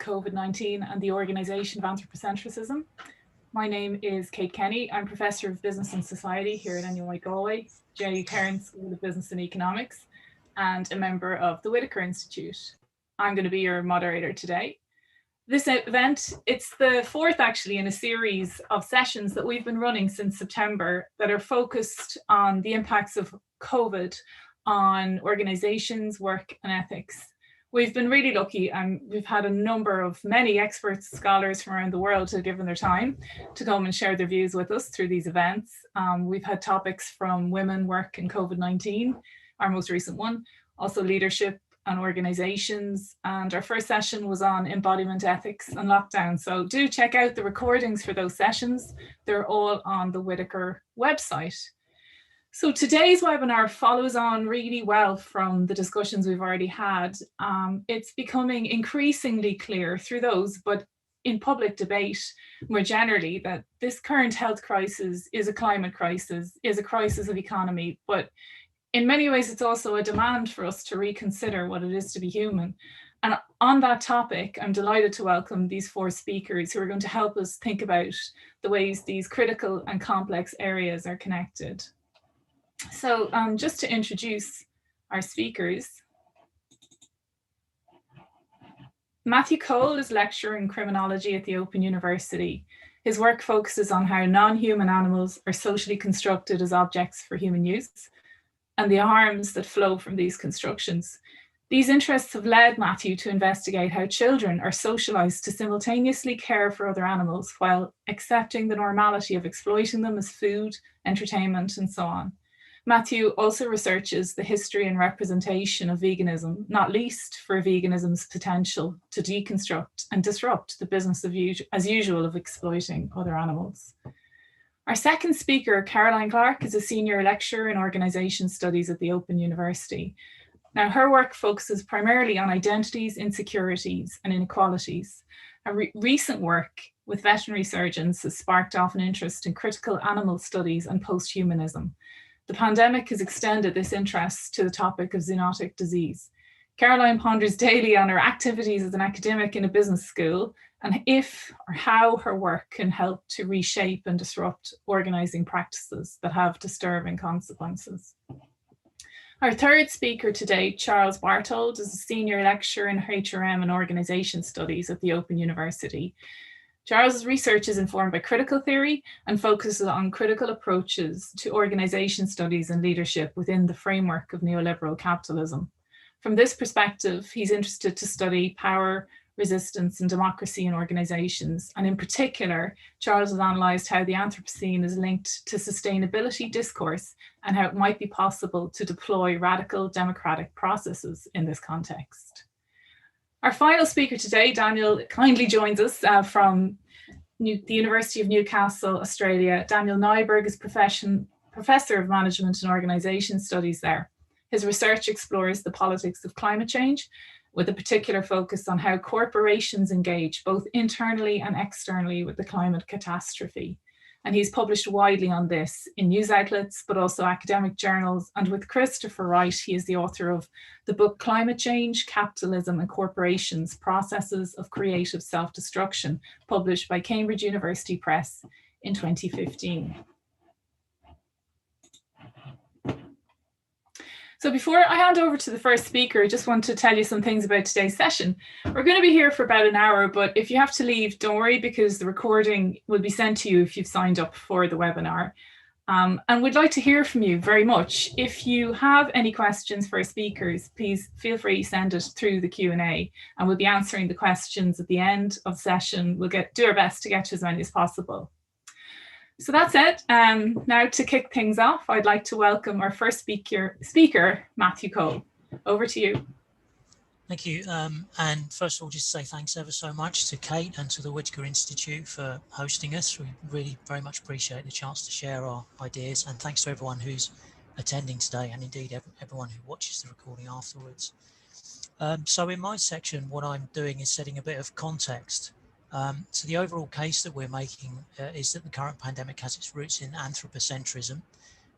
COVID-19 and the organisation of Anthropocentrism. My name is Kate Kenny. I'm Professor of Business and Society here at NUI Galway, J. Cairns School of Business and Economics, and a member of the Whitaker Institute. I'm going to be your moderator today. This event, it's the fourth actually in a series of sessions that we've been running since September that are focused on the impacts of COVID on organisations, work and ethics. We've been really lucky and we've had a number of many experts, scholars from around the world who have given their time to come and share their views with us through these events. We've had topics from women, work and COVID-19, our most recent one, also leadership and organisations. And our first session was on embodiment ethics and lockdown. So do check out the recordings for those sessions. They're all on the Whitaker website. So today's webinar follows on really well from the discussions we've already had. It's becoming increasingly clear through those, but in public debate more generally, that this current health crisis is a climate crisis, is a crisis of economy, but in many ways it's also a demand for us to reconsider what it is to be human. And on that topic, I'm delighted to welcome these four speakers who are going to help us think about the ways these critical and complex areas are connected. So just to introduce our speakers, Matthew Cole is lecturer in criminology at the Open University. His work focuses on how non-human animals are socially constructed as objects for human use and the harms that flow from these constructions. These interests have led Matthew to investigate how children are socialized to simultaneously care for other animals while accepting the normality of exploiting them as food, entertainment, and so on. Matthew also researches the history and representation of veganism, not least for veganism's potential to deconstruct and disrupt the business as usual of exploiting other animals. Our second speaker, Caroline Clark, is a senior lecturer in organisation studies at the Open University. Now, her work focuses primarily on identities, insecurities, and inequalities. Recent work with veterinary surgeons has sparked off an interest in critical animal studies and post-humanism. The pandemic has extended this interest to the topic of zoonotic disease. Caroline ponders daily on her activities as an academic in a business school and if or how her work can help to reshape and disrupt organising practices that have disturbing consequences. Our third speaker today, Charles Barthold, is a senior lecturer in HRM and organisation studies at the Open University. Charles's research is informed by critical theory and focuses on critical approaches to organisation studies and leadership within the framework of neoliberal capitalism. From this perspective, he's interested to study power, resistance, and democracy in organisations. And in particular, Charles has analysed how the Anthropocene is linked to sustainability discourse and how it might be possible to deploy radical democratic processes in this context. Our final speaker today, Daniel, kindly joins us from the University of Newcastle, Australia. Daniel Nyberg is Professor of Management and Organisation Studies there. His research explores the politics of climate change with a particular focus on how corporations engage both internally and externally with the climate catastrophe. And he's published widely on this in news outlets, but also academic journals. And with Christopher Wright, he is the author of the book Climate Change, Capitalism and Corporations, Processes of Creative Self-Destruction, published by Cambridge University Press in 2015. So before I hand over to the first speaker, I just want to tell you some things about today's session. We're going to be here for about an hour, but if you have to leave, don't worry, because the recording will be sent to you if you've signed up for the webinar. And we'd like to hear from you very much. If you have any questions for our speakers, please feel free to send it through the Q&A, and we'll be answering the questions at the end of the session. We'll do our best to get to as many as possible. So that's it. Now to kick things off, I'd like to welcome our first speaker, Matthew Cole. Over to you. Thank you. And first of all, just say thanks ever so much to Kate and to the Whitaker Institute for hosting us. We really very much appreciate the chance to share our ideas, and thanks to everyone who's attending today and indeed everyone who watches the recording afterwards. So in my section, what I'm doing is setting a bit of context. So the overall case that we're making is that the current pandemic has its roots in Anthropocentrism,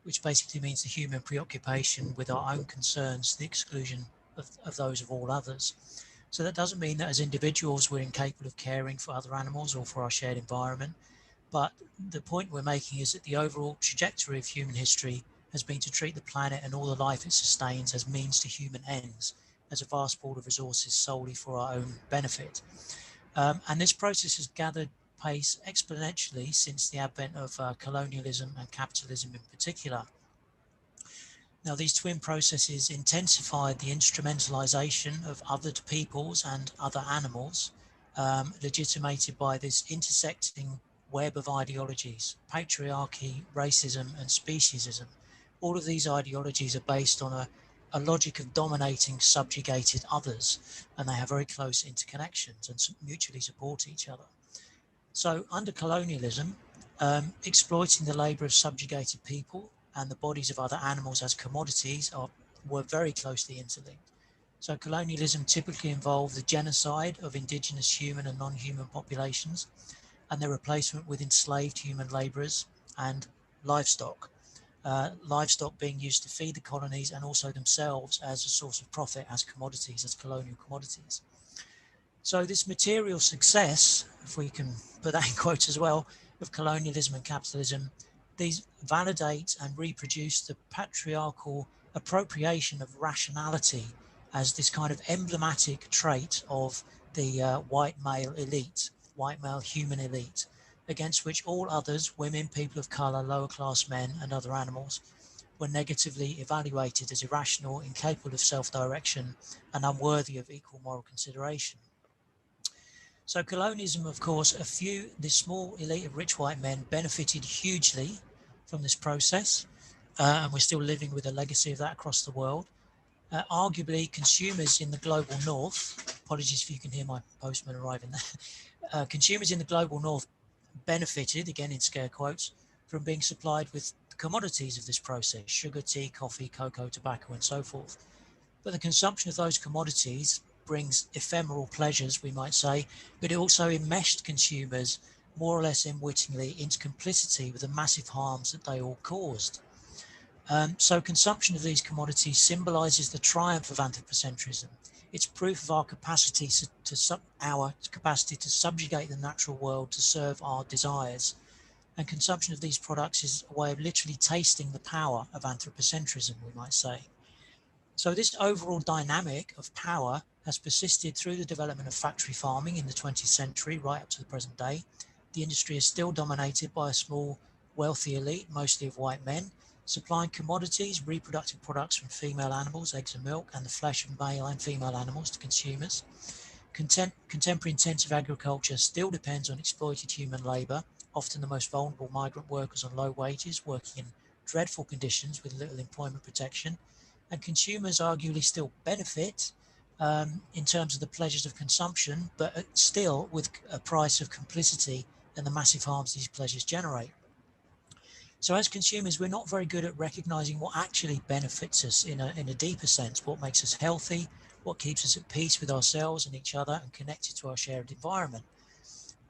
which basically means the human preoccupation with our own concerns to the exclusion of those of all others. So that doesn't mean that as individuals we're incapable of caring for other animals or for our shared environment. But the point we're making is that the overall trajectory of human history has been to treat the planet and all the life it sustains as means to human ends, as a vast pool of resources solely for our own benefit. And this process has gathered pace exponentially since the advent of colonialism and capitalism in particular. Now, these twin processes intensified the instrumentalization of other peoples and other animals, legitimated by this intersecting web of ideologies, patriarchy, racism, and speciesism. All of these ideologies are based on a logic of dominating subjugated others, and they have very close interconnections and mutually support each other. So, under colonialism, exploiting the labor of subjugated people and the bodies of other animals as commodities were very closely interlinked. So colonialism typically involved the genocide of indigenous human and non-human populations and their replacement with enslaved human laborers and livestock. Livestock being used to feed the colonies and also themselves as a source of profit as commodities, as colonial commodities. So this material success, if we can put that in quotes as well, of colonialism and capitalism, these validate and reproduce the patriarchal appropriation of rationality as this kind of emblematic trait of the white male elite, white male human elite, against which all others, women, people of colour, lower class men and other animals, were negatively evaluated as irrational, incapable of self-direction and unworthy of equal moral consideration. So colonialism, of course, this small elite of rich white men benefited hugely from this process, and we're still living with a legacy of that across the world. Arguably, consumers in the global north, apologies if you can hear my postman arriving there, consumers in the global north benefited, again in scare quotes, from being supplied with the commodities of this process, sugar, tea, coffee, cocoa, tobacco, and so forth. But the consumption of those commodities brings ephemeral pleasures, we might say, but it also enmeshed consumers more or less unwittingly into complicity with the massive harms that they all caused. So consumption of these commodities symbolizes the triumph of anthropocentrism. It's proof of our capacity to subjugate the natural world to serve our desires. And consumption of these products is a way of literally tasting the power of anthropocentrism, we might say. So this overall dynamic of power has persisted through the development of factory farming in the 20th century right up to the present day. The industry is still dominated by a small, wealthy elite, mostly of white men, supplying commodities, reproductive products from female animals, eggs and milk, and the flesh of male and female animals to consumers. Contemporary intensive agriculture still depends on exploited human labour, often the most vulnerable migrant workers on low wages, working in dreadful conditions with little employment protection. And consumers arguably still benefit in terms of the pleasures of consumption, but still with a price of complicity and the massive harms these pleasures generate. So as consumers, we're not very good at recognizing what actually benefits us in a deeper sense, what makes us healthy, what keeps us at peace with ourselves and each other and connected to our shared environment.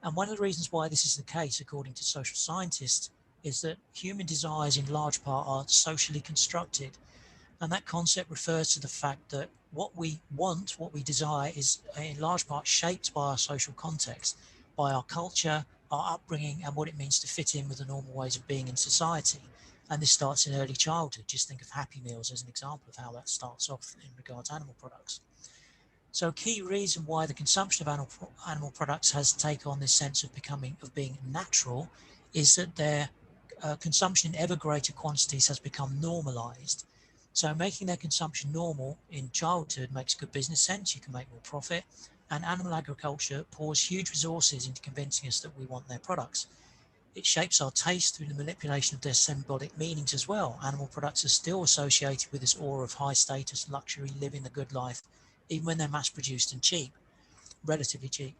And one of the reasons why this is the case, according to social scientists, is that human desires in large part are socially constructed. And that concept refers to the fact that what we want, what we desire, is in large part shaped by our social context, by our culture, our upbringing, and what it means to fit in with the normal ways of being in society. And this starts in early childhood. Just think of Happy Meals as an example of how that starts off in regards to animal products. So a key reason why the consumption of animal products has taken on this sense of being natural is that their consumption in ever greater quantities has become normalized. So making their consumption normal in childhood makes good business sense. You can make more profit. And animal agriculture pours huge resources into convincing us that we want their products. It shapes our taste through the manipulation of their symbolic meanings as well. Animal products are still associated with this aura of high status, luxury, living the good life, even when they're mass produced and cheap, relatively cheap.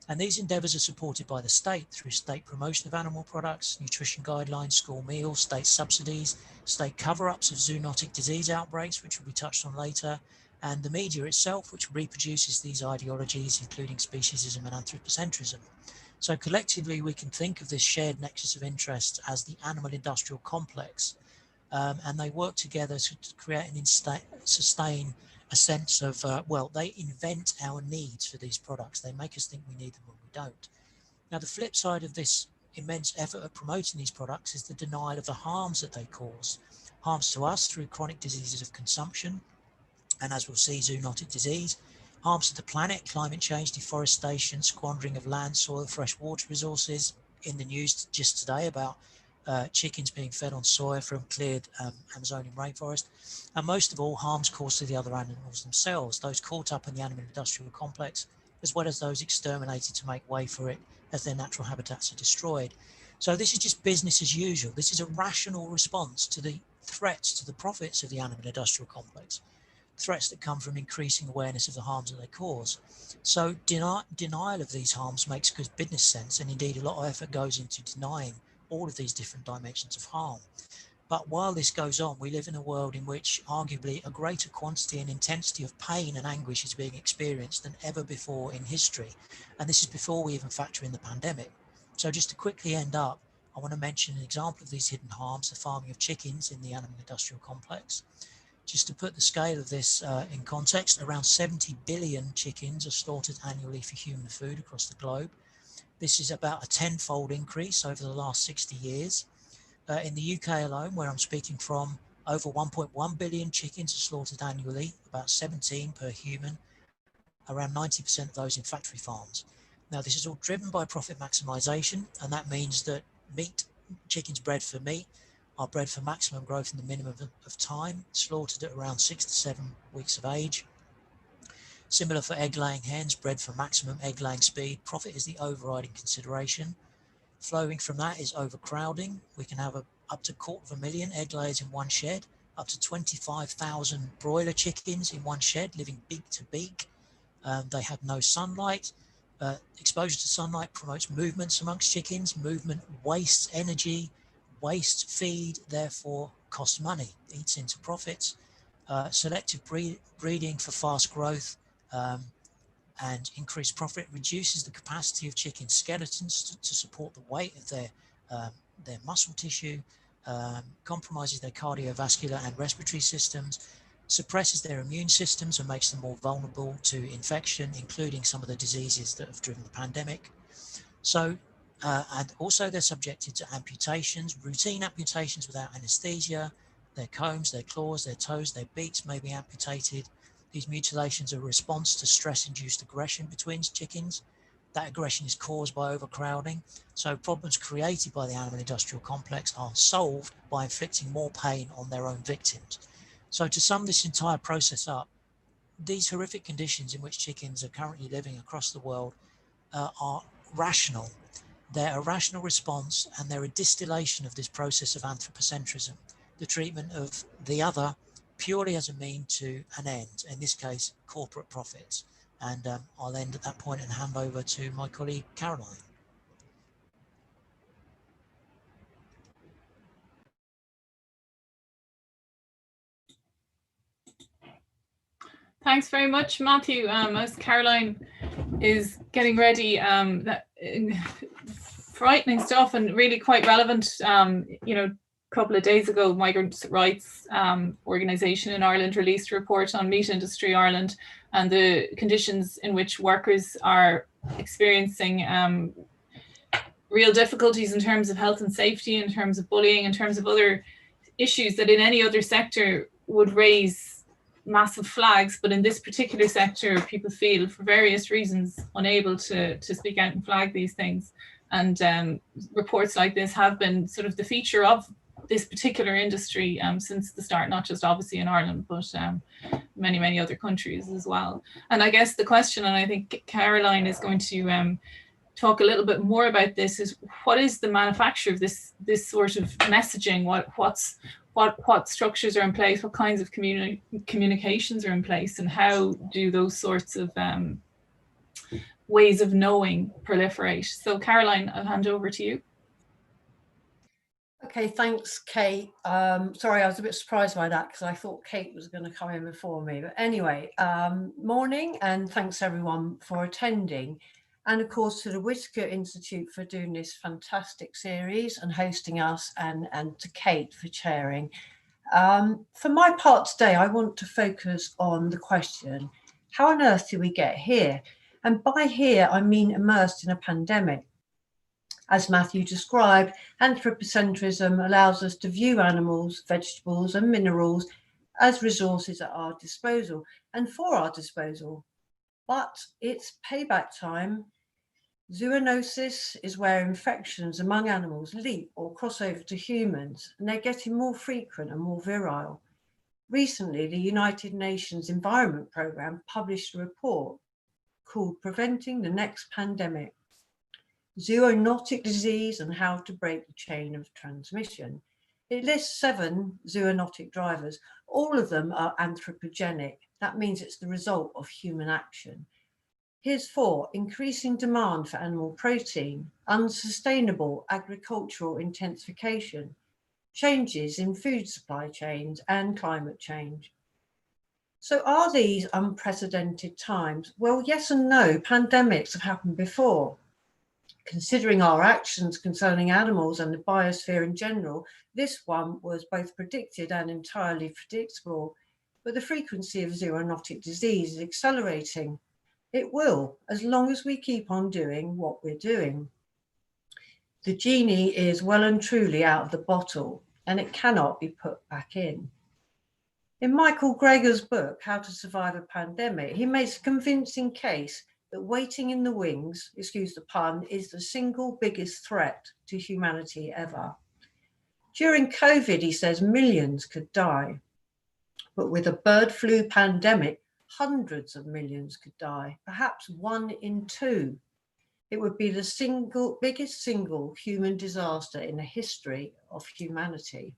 And these endeavours are supported by the state through state promotion of animal products, nutrition guidelines, school meals, state subsidies, state cover-ups of zoonotic disease outbreaks, which will be touched on later, and the media itself, which reproduces these ideologies, including speciesism and anthropocentrism. So collectively, we can think of this shared nexus of interest as the animal industrial complex, and they work together to create and sustain a sense of, well, they invent our needs for these products. They make us think we need them when we don't. Now, the flip side of this immense effort at promoting these products is the denial of the harms that they cause. Harms to us through chronic diseases of consumption, and as we'll see, zoonotic disease. Harms to the planet, climate change, deforestation, squandering of land, soil, fresh water resources. In the news just today about chickens being fed on soya from cleared Amazonian rainforest. And most of all, harms caused to the other animals themselves, those caught up in the animal industrial complex, as well as those exterminated to make way for it as their natural habitats are destroyed. So this is just business as usual. This is a rational response to the threats to the profits of the animal industrial complex, threats that come from increasing awareness of the harms that they cause. So denial of these harms makes good business sense, and indeed a lot of effort goes into denying all of these different dimensions of harm. But while this goes on, we live in a world in which arguably a greater quantity and intensity of pain and anguish is being experienced than ever before in history. And this is before we even factor in the pandemic. So just to quickly end up, I want to mention an example of these hidden harms, the farming of chickens in the animal industrial complex. Just to put the scale of this in context, around 70 billion chickens are slaughtered annually for human food across the globe. This is about a 10-fold increase over the last 60 years. In the UK alone, where I'm speaking from, over 1.1 billion chickens are slaughtered annually, about 17 per human, around 90% of those in factory farms. Now, this is all driven by profit maximisation, and that means that chickens bred for meat are bred for maximum growth in the minimum of time, slaughtered at around 6 to 7 weeks of age. Similar for egg-laying hens, bred for maximum egg-laying speed. Profit is the overriding consideration. Flowing from that is overcrowding. We can have up to 250,000 egg layers in one shed, up to 25,000 broiler chickens in one shed, living beak to beak. They have no sunlight. Exposure to sunlight promotes movements amongst chickens. Movement wastes energy, wastes feed, therefore costs money, eats into profits. Selective breeding for fast growth and increased profit reduces the capacity of chicken skeletons to support the weight of their muscle tissue, compromises their cardiovascular and respiratory systems, suppresses their immune systems and makes them more vulnerable to infection, including some of the diseases that have driven the pandemic. So, and also they're subjected to amputations, routine amputations without anesthesia. Their combs, their claws, their toes, their beaks may be amputated. These mutilations are a response to stress-induced aggression between chickens. That aggression is caused by overcrowding. So problems created by the animal industrial complex are solved by inflicting more pain on their own victims. So to sum this entire process up, these horrific conditions in which chickens are currently living across the world are rational. They're a rational response, and they're a distillation of this process of anthropocentrism, the treatment of the other purely as a mean to an end, in this case, corporate profits. And I'll end at that point and hand over to my colleague, Caroline. Thanks very much, Matthew. As Caroline is getting ready, frightening stuff and really quite relevant. You know, a couple of days ago, migrant rights organisation in Ireland released a report on Meat Industry Ireland and the conditions in which workers are experiencing real difficulties in terms of health and safety, in terms of bullying, in terms of other issues that in any other sector would raise massive flags, but in this particular sector, people feel for various reasons unable to speak out and flag these things. And reports like this have been sort of the feature of this particular industry since the start, not just obviously in Ireland, but many, many other countries as well. And I guess the question, and I think Caroline is going to talk a little bit more about this, is what is the manufacture of this sort of messaging? What structures are in place? What kinds of communications are in place, and how do those sorts of ways of knowing proliferate? So Caroline, I'll hand over to you. Okay, thanks, Kate. Sorry, I was a bit surprised by that because I thought Kate was going to come in before me. But anyway, morning, and thanks everyone for attending. And of course to the Whitaker Institute for doing this fantastic series and hosting us, and to Kate for chairing. For my part today, I want to focus on the question, how on earth do we get here? And by here, I mean immersed in a pandemic. As Matthew described, Anthropocentrism allows us to view animals, vegetables, and minerals as resources at our disposal and for our disposal. But it's payback time. Zoonosis is where infections among animals leap or cross over to humans, and they're getting more frequent and more virile. Recently, the United Nations Environment Programme published a report called Preventing the Next Pandemic: Zoonotic Disease and How to Break the Chain of Transmission. It lists 7 zoonotic drivers. All of them are anthropogenic. That means it's the result of human action. Here's 4: increasing demand for animal protein, unsustainable agricultural intensification, changes in food supply chains, and climate change. So are these unprecedented times? Well, yes and no. Pandemics have happened before. Considering our actions concerning animals and the biosphere in general, this one was both predicted and entirely predictable, but the frequency of zoonotic disease is accelerating. It will, as long as we keep on doing what we're doing. The genie is well and truly out of the bottle, and it cannot be put back in. In Michael Greger's book, How to Survive a Pandemic, he makes a convincing case that waiting in the wings, excuse the pun, is the single biggest threat to humanity ever. During COVID, he says millions could die, but with a bird flu pandemic, hundreds of millions could die, perhaps 1 in 2. It would be the biggest single human disaster in the history of humanity.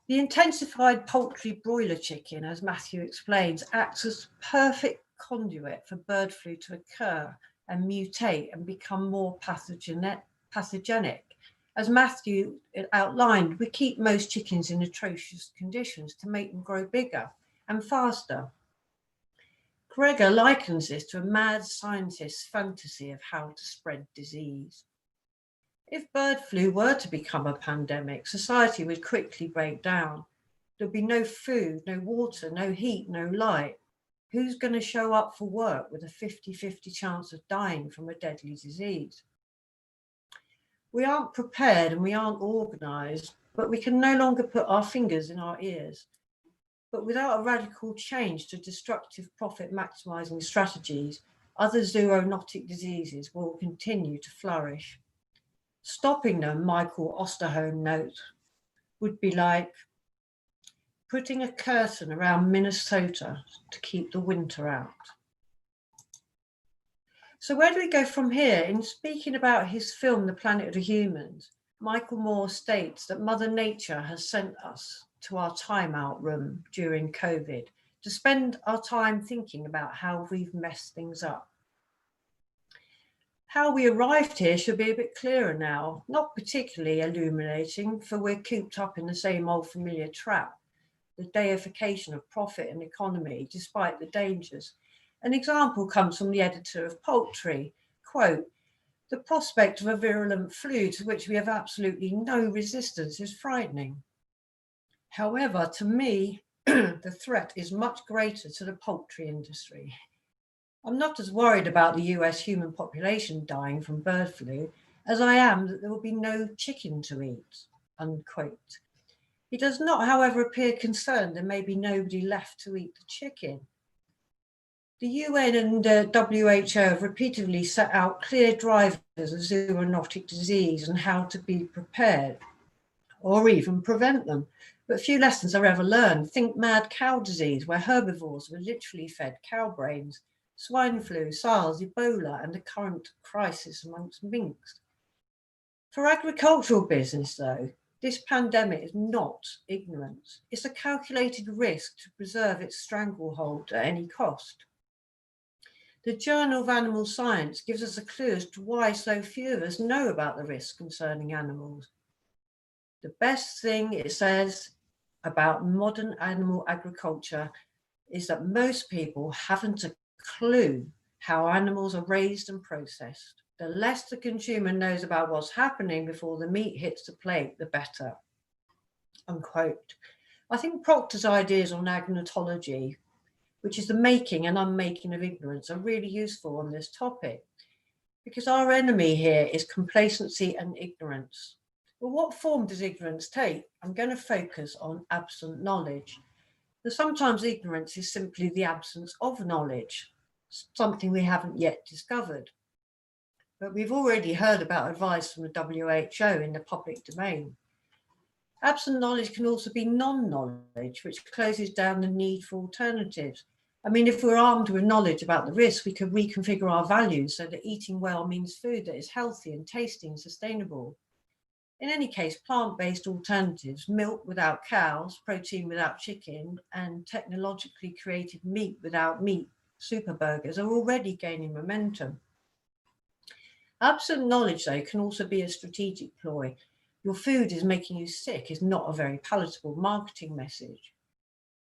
The intensified poultry broiler chicken, as Matthew explains, acts as perfect conduit for bird flu to occur and mutate and become more pathogenic. As Matthew outlined, we keep most chickens in atrocious conditions to make them grow bigger and faster. Greger likens this to a mad scientist's fantasy of how to spread disease. If bird flu were to become a pandemic, society would quickly break down. There'd be no food, no water, no heat, no light. Who's going to show up for work with a 50-50 chance of dying from a deadly disease? We aren't prepared and we aren't organised, but we can no longer put our fingers in our ears. But without a radical change to destructive profit maximising strategies, other zoonotic diseases will continue to flourish. Stopping them, Michael Osterholm notes, would be like putting a curtain around Minnesota to keep the winter out. So where do we go from here? In speaking about his film, The Planet of the Humans, Michael Moore states that Mother Nature has sent us to our timeout room during COVID to spend our time thinking about how we've messed things up. How we arrived here should be a bit clearer now, not particularly illuminating, for we're cooped up in the same old familiar trap, the deification of profit and economy, despite the dangers. An example comes from the editor of Poultry, quote, "The prospect of a virulent flu to which we have absolutely no resistance is frightening. However, to me, the threat is much greater to the poultry industry. I'm not as worried about the US human population dying from bird flu as I am that there will be no chicken to eat," unquote. He does not, however, appear concerned there may be nobody left to eat the chicken. The UN and WHO have repeatedly set out clear drivers of zoonotic disease and how to be prepared or even prevent them. But few lessons are ever learned. Think mad cow disease, where herbivores were literally fed cow brains, swine flu, SARS, Ebola, and the current crisis amongst minks. For agricultural business, though, this pandemic is not ignorance. It's a calculated risk to preserve its stranglehold at any cost. The Journal of Animal Science gives us a clue as to why so few of us know about the risks concerning animals. The best thing it says about modern animal agriculture is that most people haven't a clue how animals are raised and processed. The less the consumer knows about what's happening before the meat hits the plate, the better. unquote. I think Proctor's ideas on agnotology, which is the making and unmaking of ignorance, are really useful on this topic, because our enemy here is complacency and ignorance. Well, what form does ignorance take? I'm going to focus on absent knowledge. And sometimes ignorance is simply the absence of knowledge, something we haven't yet discovered. But we've already heard about advice from the WHO in the public domain. Absent knowledge can also be non-knowledge, which closes down the need for alternatives. I mean, if we're armed with knowledge about the risks, we could reconfigure our values so that eating well means food that is healthy and tasty and sustainable. In any case, plant-based alternatives, milk without cows, protein without chicken, and technologically created meat without meat, superburgers, are already gaining momentum. Absent knowledge, though, can also be a strategic ploy. Your food is making you sick is not a very palatable marketing message.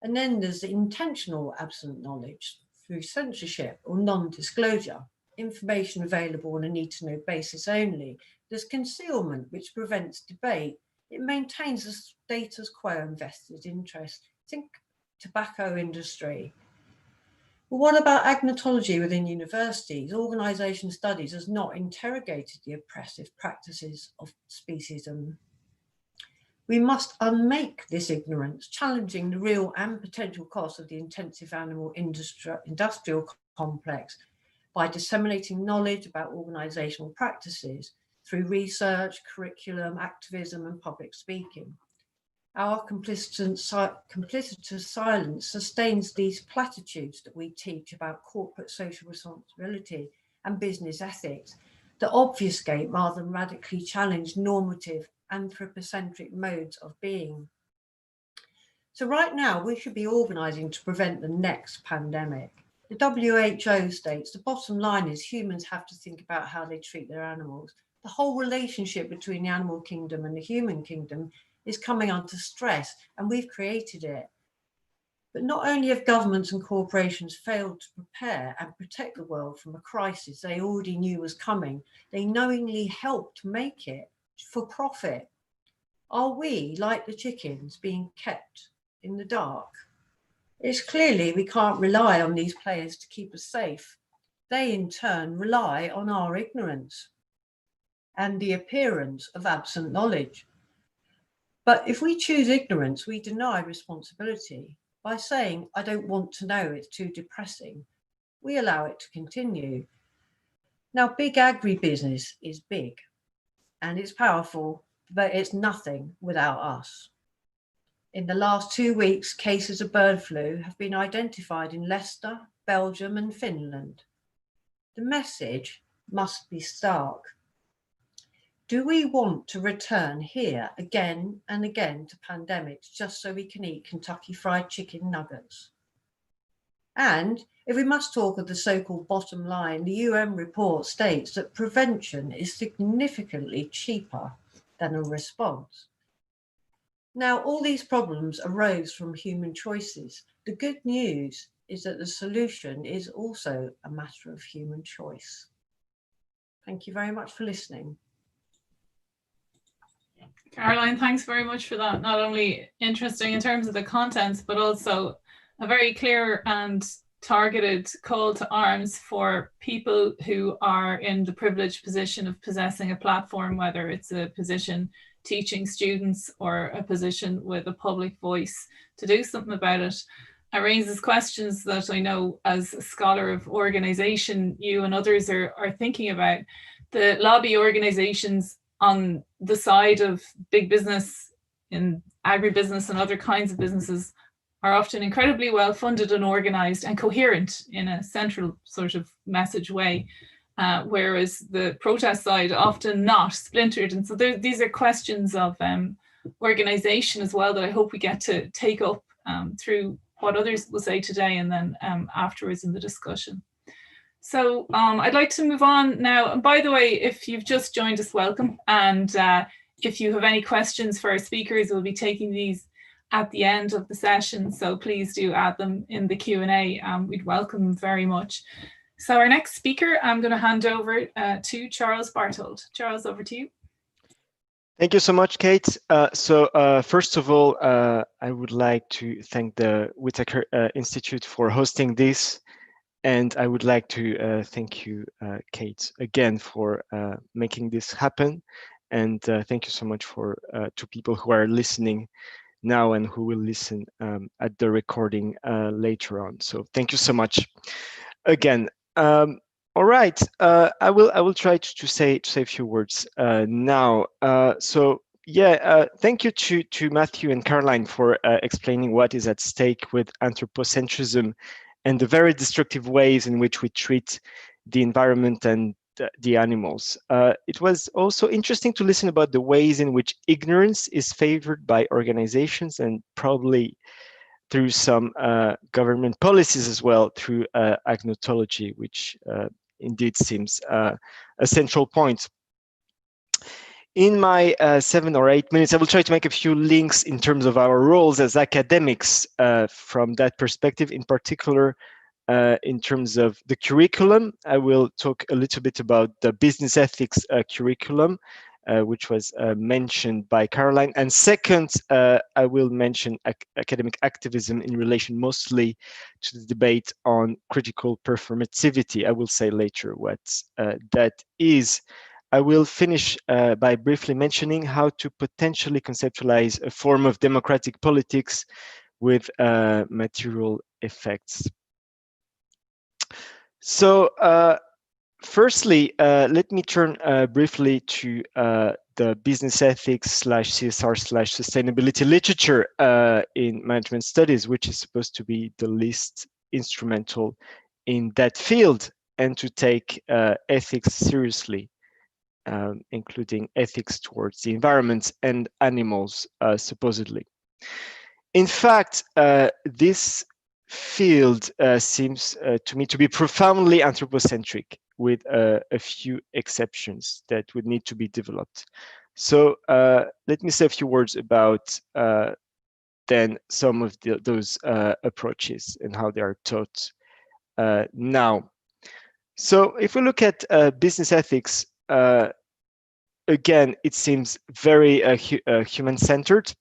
And then there's the intentional absent knowledge through censorship or non-disclosure, information available on a need-to-know basis only. There's concealment, which prevents debate. It maintains a status quo and vested interest. Think tobacco industry. Well, what about agnotology within universities? Organisation studies has not interrogated the oppressive practices of speciesism. We must unmake this ignorance, challenging the real and potential costs of the intensive animal industrial complex by disseminating knowledge about organisational practices through research, curriculum, activism and public speaking. Our complicitous silence sustains these platitudes that we teach about corporate social responsibility and business ethics that obfuscate rather than radically challenge normative anthropocentric modes of being. So right now we should be organising to prevent the next pandemic. The WHO states the bottom line is humans have to think about how they treat their animals. The whole relationship between the animal kingdom and the human kingdom is coming under stress, and we've created it. But not only have governments and corporations failed to prepare and protect the world from a crisis they already knew was coming, they knowingly helped make it for profit. Are we, like the chickens, being kept in the dark? It's clearly we can't rely on these players to keep us safe. They in turn rely on our ignorance and the appearance of absent knowledge. But if we choose ignorance, we deny responsibility. By saying, I don't want to know, it's too depressing, we allow it to continue. Now, big agribusiness is big and it's powerful, but it's nothing without us. In the last 2 weeks, cases of bird flu have been identified in Leicester, Belgium and Finland. The message must be stark. Do we want to return here again and again to pandemics just so we can eat Kentucky Fried Chicken nuggets? And if we must talk of the so-called bottom line, the UN report states that prevention is significantly cheaper than a response. Now, all these problems arose from human choices. The good news is that the solution is also a matter of human choice. Thank you very much for listening. Caroline, thanks very much for that. Not only interesting in terms of the contents, but also a very clear and targeted call to arms for people who are in the privileged position of possessing a platform, whether it's a position teaching students or a position with a public voice, to do something about it. It raises questions that I know as a scholar of organization, you and others are thinking about. The lobby organizations on the side of big business in agribusiness and other kinds of businesses are often incredibly well funded and organized and coherent in a central sort of message way, whereas the protest side often not, splintered. And so these are questions of organization as well that I hope we get to take up through what others will say today and then afterwards in the discussion. So I'd like to move on now. And by the way, if you've just joined us, welcome. And if you have any questions for our speakers, we'll be taking these at the end of the session. So please do add them in the Q&A. We'd welcome them very much. So our next speaker, I'm going to hand over to Charles Barthold. Charles, over to you. Thank you so much, Kate. First of all, I would like to thank the Whitaker Institute for hosting this. And I would like to thank you, Kate, again for making this happen. And thank you so much for to people who are listening now and who will listen at the recording later on. So thank you so much again. All right, I will try to say a few words now. Thank you to Matthew and Caroline for explaining what is at stake with anthropocentrism and the very destructive ways in which we treat the environment and the animals. It was also interesting to listen about the ways in which ignorance is favored by organizations and probably through some government policies as well, through agnotology, which indeed seems a central point. In my 7 or 8 minutes, I will try to make a few links in terms of our roles as academics from that perspective, in particular, in terms of the curriculum. I will talk a little bit about the business ethics curriculum, which was mentioned by Caroline. And second, I will mention academic activism in relation mostly to the debate on critical performativity. I will say later what that is. I will finish by briefly mentioning how to potentially conceptualize a form of democratic politics with material effects. So firstly, let me turn briefly to the business ethics / CSR / sustainability literature in management studies, which is supposed to be the least instrumental in that field, and to take ethics seriously, including ethics towards the environment and animals, supposedly. In fact, this field seems to me to be profoundly anthropocentric, with a few exceptions that would need to be developed. So let me say a few words about then some of those approaches and how they are taught now. So if we look at business ethics, again, it seems very human-centered,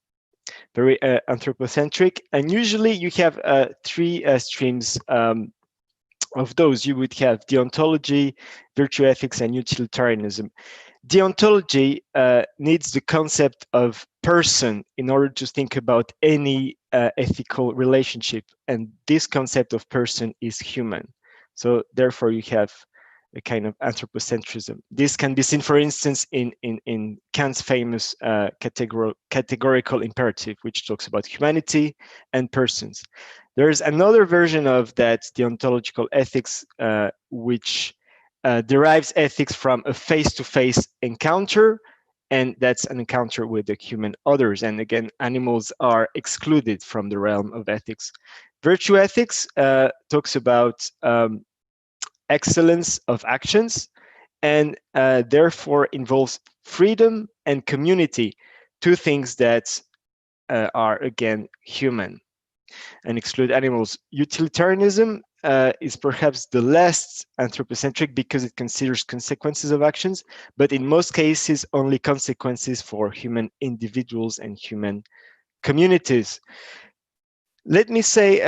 very anthropocentric, and usually you have 3 streams of those. You would have deontology, virtue ethics, and utilitarianism. Deontology needs the concept of person in order to think about any ethical relationship, and this concept of person is human. So therefore you have a kind of anthropocentrism. This can be seen, for instance, in Kant's famous categorical imperative, which talks about humanity and persons. There's another version of that deontological ethics, which derives ethics from a face-to-face encounter, and that's an encounter with the human others. And again, animals are excluded from the realm of ethics. Virtue ethics talks about excellence of actions, and therefore involves freedom and community, 2 things that are again human and exclude animals. Utilitarianism is perhaps the less anthropocentric because it considers consequences of actions, but in most cases only consequences for human individuals and human communities. Let me say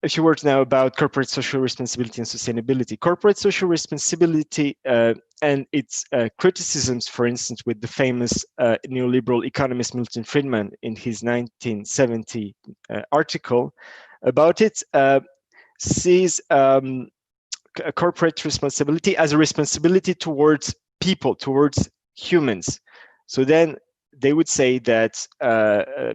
a few words now about corporate social responsibility and sustainability. Corporate social responsibility and its criticisms, for instance, with the famous neoliberal economist Milton Friedman in his 1970 article about it, sees corporate responsibility as a responsibility towards people, towards humans. So then they would say that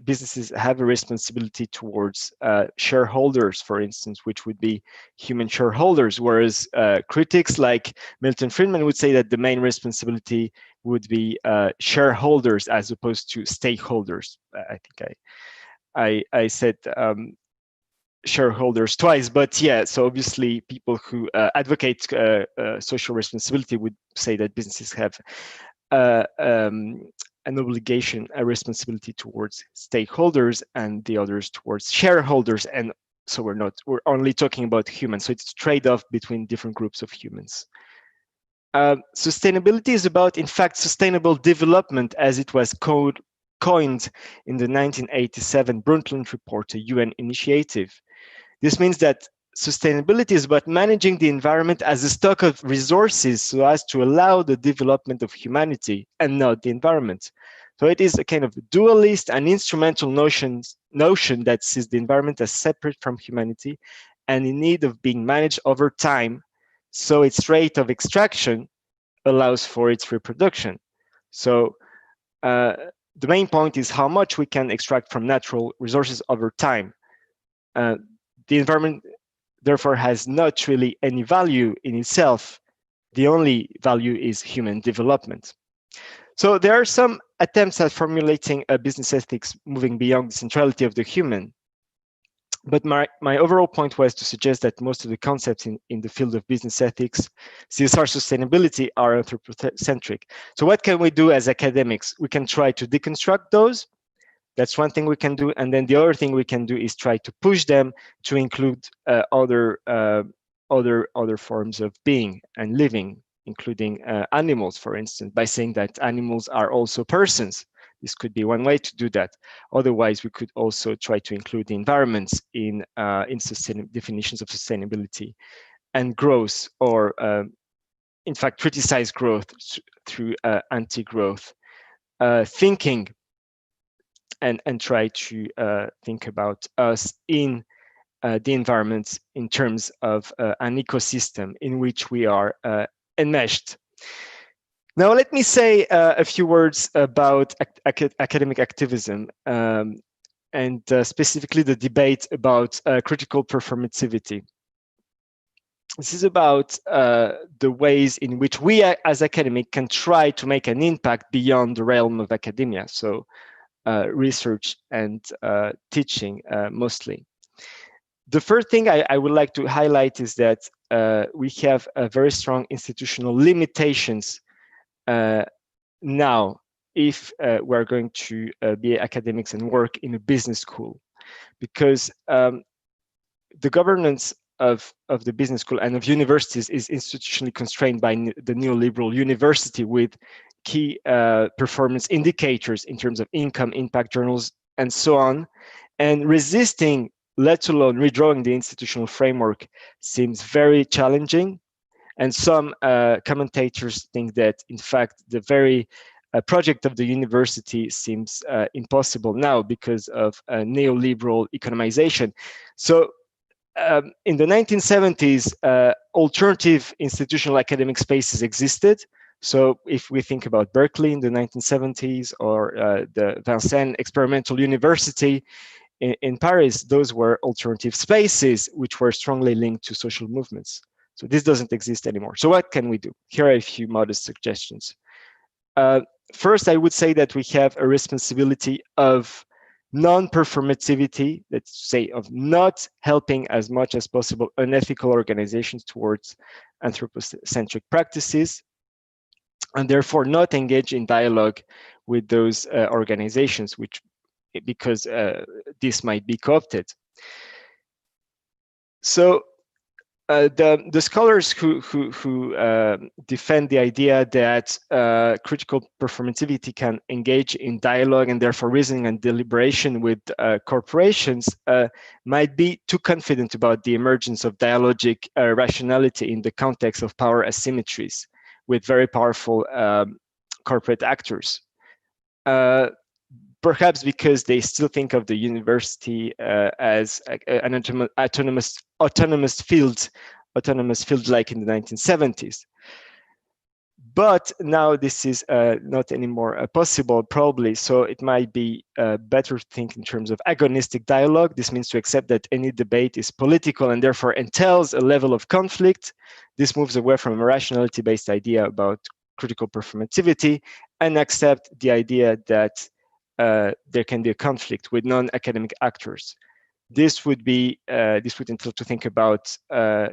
businesses have a responsibility towards shareholders, for instance, which would be human shareholders, whereas critics like Milton Friedman would say that the main responsibility would be shareholders as opposed to stakeholders. I think I said shareholders twice, but yeah, so obviously people who advocate social responsibility would say that businesses have an obligation, a responsibility towards stakeholders, and the others towards shareholders. And so we're only talking about humans. So it's a trade-off between different groups of humans. Sustainability is about, in fact, sustainable development, as it was coined in the 1987 Brundtland Report, a UN initiative. This means that sustainability is about managing the environment as a stock of resources so as to allow the development of humanity and not the environment. So it is a kind of dualist and instrumental notion that sees the environment as separate from humanity and in need of being managed over time, so its rate of extraction allows for its reproduction. So the main point is how much we can extract from natural resources over time. The environment, therefore, has not really any value in itself. The only value is human development. So there are some attempts at formulating a business ethics moving beyond the centrality of the human. But my overall point was to suggest that most of the concepts in the field of business ethics, CSR sustainability, are anthropocentric. So what can we do as academics? We can try to deconstruct those. That's one thing we can do. And then the other thing we can do is try to push them to include other forms of being and living, including animals, for instance, by saying that animals are also persons. This could be one way to do that. Otherwise, we could also try to include the environments in definitions of sustainability and growth, or in fact, criticize growth through anti-growth thinking, and try to think about us in the environment in terms of an ecosystem in which we are enmeshed. Now, let me say a few words about academic activism, and specifically the debate about critical performativity. This is about the ways in which we as academics can try to make an impact beyond the realm of academia, so research and teaching mostly. The first thing I would like to highlight is that we have very strong institutional limitations now if we're going to be academics and work in a business school, because the governance of the business school and of universities is institutionally constrained by the neoliberal university, with key performance indicators in terms of income, impact journals, and so on. And resisting, let alone redrawing the institutional framework, seems very challenging. And some commentators think that, in fact, the very project of the university seems impossible now because of neoliberal economization. So in the 1970s, alternative institutional academic spaces existed. So if we think about Berkeley in the 1970s, or the Vincennes Experimental University in Paris, those were alternative spaces which were strongly linked to social movements. So this doesn't exist anymore. So what can we do? Here are a few modest suggestions. First, I would say that we have a responsibility of non-performativity, let's say, of not helping as much as possible unethical organizations towards anthropocentric practices, and therefore not engage in dialogue with those organizations, because this might be co-opted. So the scholars who defend the idea that critical performativity can engage in dialogue and therefore reasoning and deliberation with corporations might be too confident about the emergence of dialogic rationality in the context of power asymmetries with very powerful corporate actors. Perhaps because they still think of the university as an autonomous field like in the 1970s. But now this is not anymore possible, probably. So it might be better to think in terms of agonistic dialogue. This means to accept that any debate is political and therefore entails a level of conflict. This moves away from a rationality-based idea about critical performativity and accept the idea that there can be a conflict with non-academic actors. This would entail to think about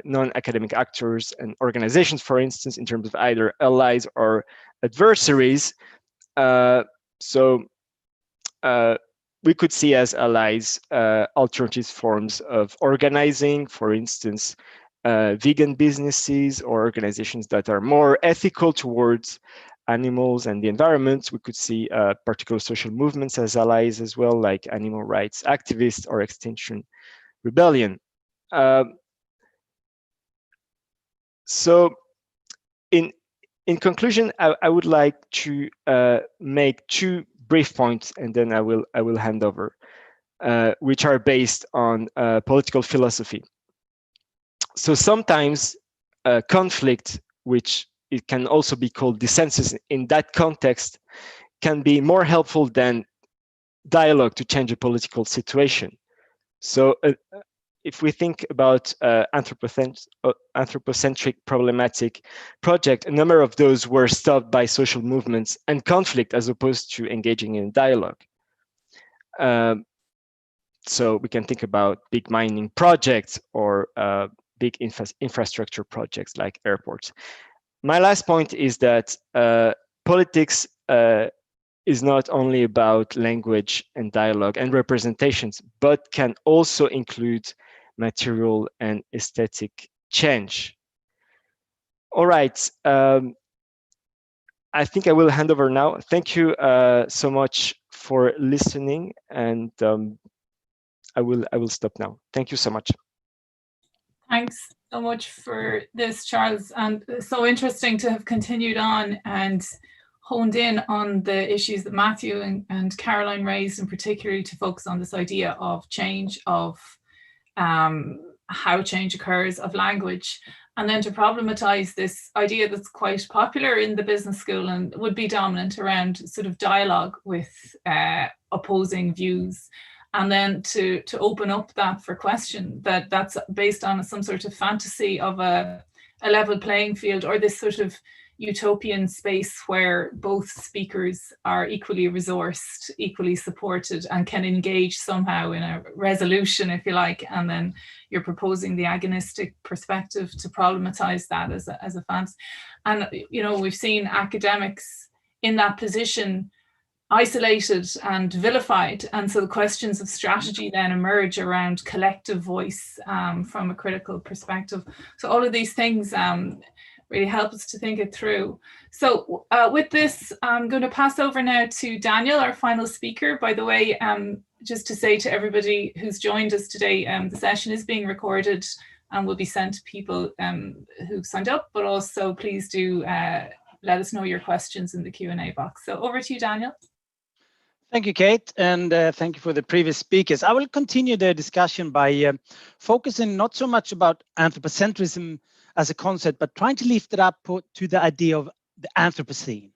non-academic actors and organizations, for instance, in terms of either allies or adversaries. So we could see as allies alternative forms of organizing, for instance, vegan businesses or organizations that are more ethical towards animals and the environment. We could see particular social movements as allies as well, like animal rights activists or Extinction Rebellion. So in conclusion, I would like to make 2 brief points, and then I will hand over, which are based on political philosophy. So sometimes conflict, which it can also be called dissensus in that context, can be more helpful than dialogue to change a political situation. So if we think about anthropocentric problematic project, a number of those were stopped by social movements and conflict as opposed to engaging in dialogue. So we can think about big mining projects or big infrastructure projects like airports. My last point is that politics is not only about language and dialogue and representations, but can also include material and aesthetic change. All right. I think I will hand over now. Thank you so much for listening, and I will stop now. Thank you so much. Thanks so much for this, Charles, and so interesting to have continued on and honed in on the issues that Matthew and Caroline raised, and particularly to focus on this idea of change, of how change occurs, of language, and then to problematize this idea that's quite popular in the business school and would be dominant around sort of dialogue with opposing views, and then to open up that for question, that's based on some sort of fantasy of a level playing field, or this sort of utopian space where both speakers are equally resourced, equally supported, and can engage somehow in a resolution, if you like. And then you're proposing the agonistic perspective to problematize that as a fantasy. And we've seen academics in that position isolated and vilified, and so the questions of strategy then emerge around collective voice from a critical perspective. So all of these things really help us to think it through. So with this, I'm going to pass over now to Daniel, our final speaker. By the way, just to say to everybody who's joined us today, the session is being recorded and will be sent to people who've signed up, but also please do let us know your questions in the Q&A box. So over to you, Daniel. Thank you, Kate, and thank you for the previous speakers. I will continue the discussion by focusing not so much about anthropocentrism as a concept, but trying to lift it up to the idea of the Anthropocene.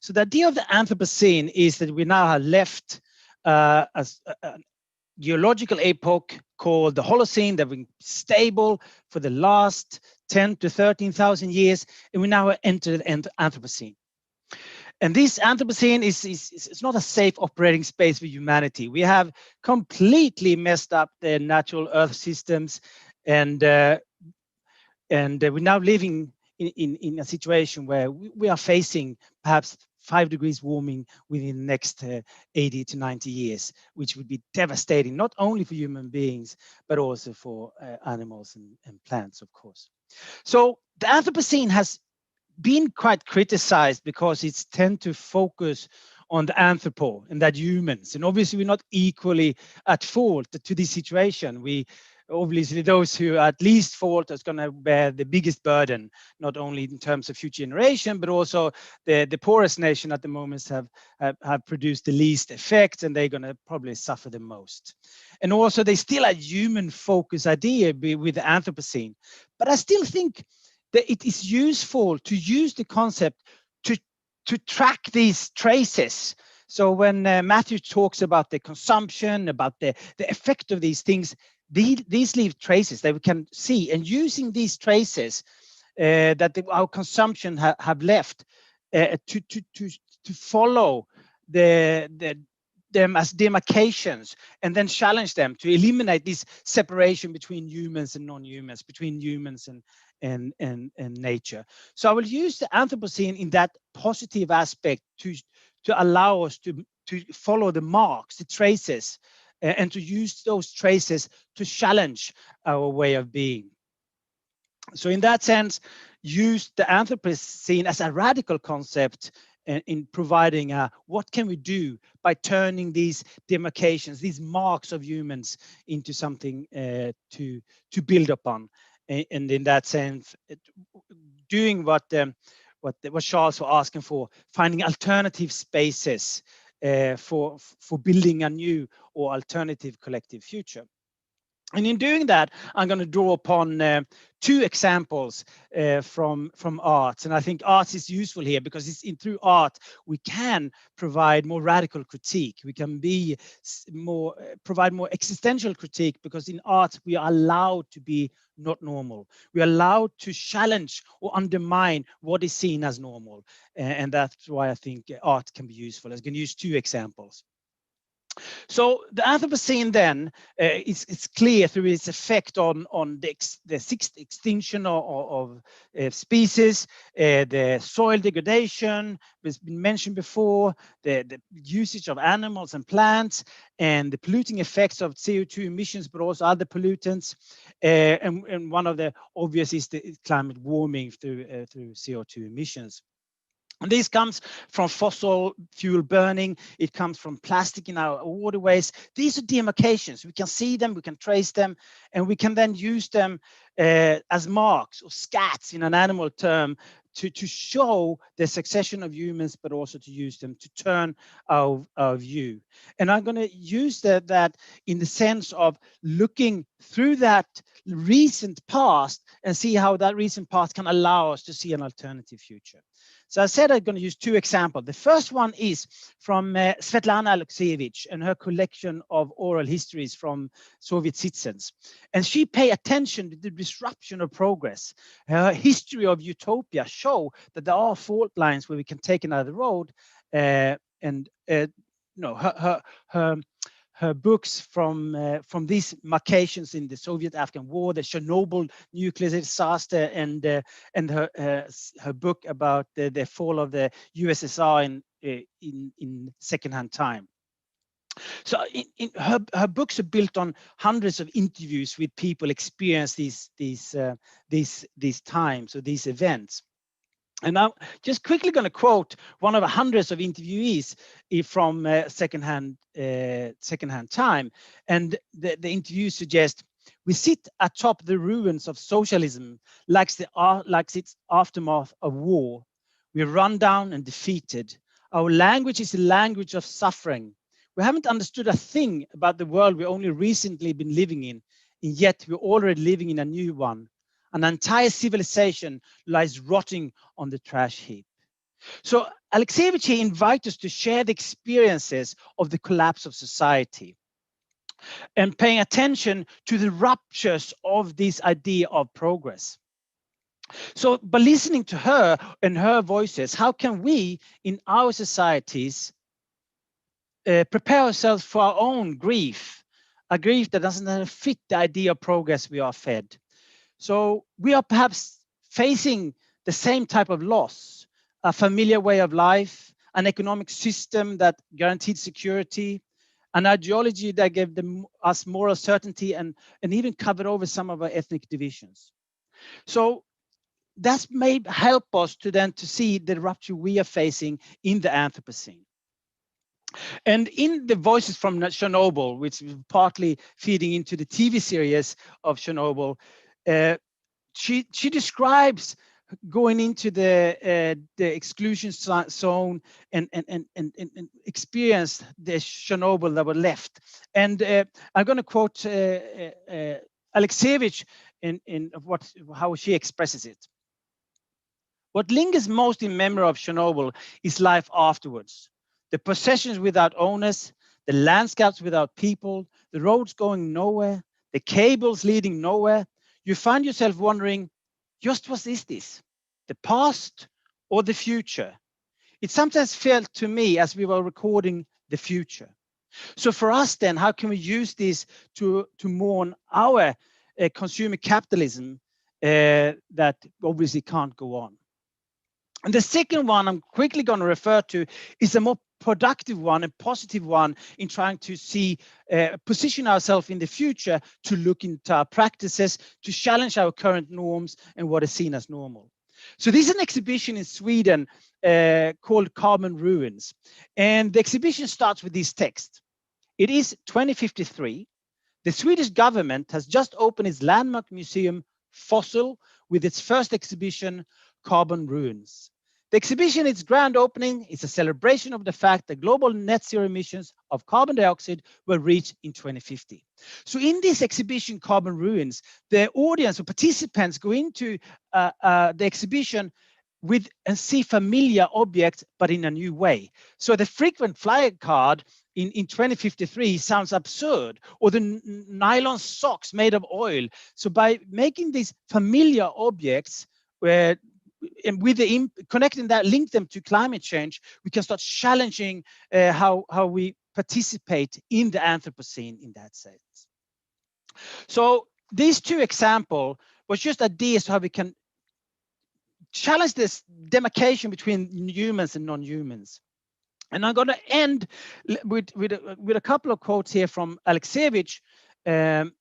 So the idea of the Anthropocene is that we now have left a geological epoch called the Holocene that been stable for the last 10 to 13,000 years, and we now have entered the Anthropocene. And this Anthropocene is not a safe operating space for humanity. We have completely messed up the natural Earth systems, and we're now living in a situation where we are facing perhaps 5 degrees warming within the next 80 to 90 years, which would be devastating, not only for human beings, but also for animals and plants, of course. So the Anthropocene has been quite criticized because it's tend to focus on the anthropo and that humans, and obviously we're not equally at fault to this situation. We obviously, those who are at least fault is going to bear the biggest burden, not only in terms of future generation, but also the poorest nation at the moment have produced the least effects, and they're going to probably suffer the most. And also they still a human focus idea with the Anthropocene, but I still think that it is useful to use the concept to track these traces. So when Matthew talks about the consumption, about the effect of these things, these leave traces that we can see, and using these traces that our consumption have left to follow them as demarcations, and then challenge them to eliminate this separation between humans and non-humans, between humans and nature. So I will use the Anthropocene in that positive aspect to allow us to follow the marks, the traces, and to use those traces to challenge our way of being. So in that sense, use the Anthropocene as a radical concept in providing what can we do by turning these demarcations, these marks of humans into something to build upon. And in that sense, doing what Charles was asking for, finding alternative spaces for building a new or alternative collective future. And in doing that, I'm going to draw upon two examples from art. And I think art is useful here because through art, we can provide more radical critique. We can be provide more existential critique because in art, we are allowed to be not normal. We are allowed to challenge or undermine what is seen as normal. And that's why I think art can be useful. I'm going to use two examples. So the Anthropocene then it's clear through its effect on the sixth extinction of species, the soil degradation has been mentioned before, the usage of animals and plants, and the polluting effects of CO2 emissions, but also other pollutants. And one of the obvious is the climate warming through CO2 emissions. And this comes from fossil fuel burning. It comes from plastic in our waterways. These are demarcations. We can see them, we can trace them, and we can then use them as marks or scats in an animal term to show the succession of humans, but also to use them to turn our view. And I'm going to use that in the sense of looking through that recent past and see how that recent past can allow us to see an alternative future. So I said I'm going to use two examples. The first one is from Svetlana Alexievich and her collection of oral histories from Soviet citizens. And she paid attention to the disruption of progress. Her history of utopia show that there are fault lines where we can take another road. Her books from these marcations in the Soviet-Afghan War, the Chernobyl nuclear disaster, and her book about the fall of the USSR in secondhand time. So her books are built on hundreds of interviews with people experience these times or these events. And I'm just quickly going to quote one of hundreds of interviewees from secondhand time. And the interview suggests, we sit atop the ruins of socialism like its aftermath of war. We're run down and defeated. Our language is a language of suffering. We haven't understood a thing about the world we've only recently been living in, and yet we're already living in a new one. An entire civilization lies rotting on the trash heap. So Alexievich invites us to share the experiences of the collapse of society and paying attention to the ruptures of this idea of progress. So by listening to her and her voices, how can we in our societies prepare ourselves for our own grief, a grief that doesn't fit the idea of progress we are fed? So we are perhaps facing the same type of loss, a familiar way of life, an economic system that guaranteed security, an ideology that gave us moral certainty and even covered over some of our ethnic divisions. So that may help us to see the rupture we are facing in the Anthropocene. And in the voices from Chernobyl, which is partly feeding into the TV series of Chernobyl, she describes going into the exclusion zone and experience the Chernobyl that were left. And I'm going to quote Alexievich in how she expresses it. What lingers most in memory of Chernobyl is life afterwards. The possessions without owners, the landscapes without people, the roads going nowhere, the cables leading nowhere. You find yourself wondering, just what is this? The past or the future? It sometimes felt to me as we were recording the future. So for us then, how can we use this to mourn our consumer capitalism that obviously can't go on? And the second one I'm quickly going to refer to is a more productive one and positive one in trying to see, position ourselves in the future to look into our practices, to challenge our current norms and what is seen as normal. So this is an exhibition in Sweden called Carbon Ruins. And the exhibition starts with this text. It is 2053. The Swedish government has just opened its landmark museum, Fossil, with its first exhibition, Carbon Ruins. The exhibition, its grand opening, is a celebration of the fact that global net zero emissions of carbon dioxide were reached in 2050. So in this exhibition, Carbon Ruins, the audience or participants go into the exhibition with and see familiar objects, but in a new way. So the frequent flyer card in 2053 sounds absurd, or the nylon socks made of oil. So by making these familiar objects, and with the connecting that, link them to climate change, we can start challenging how we participate in the Anthropocene in that sense. So these two examples was just ideas how we can challenge this demarcation between humans and non-humans. And I'm going to end with a couple of quotes here from Alexievich in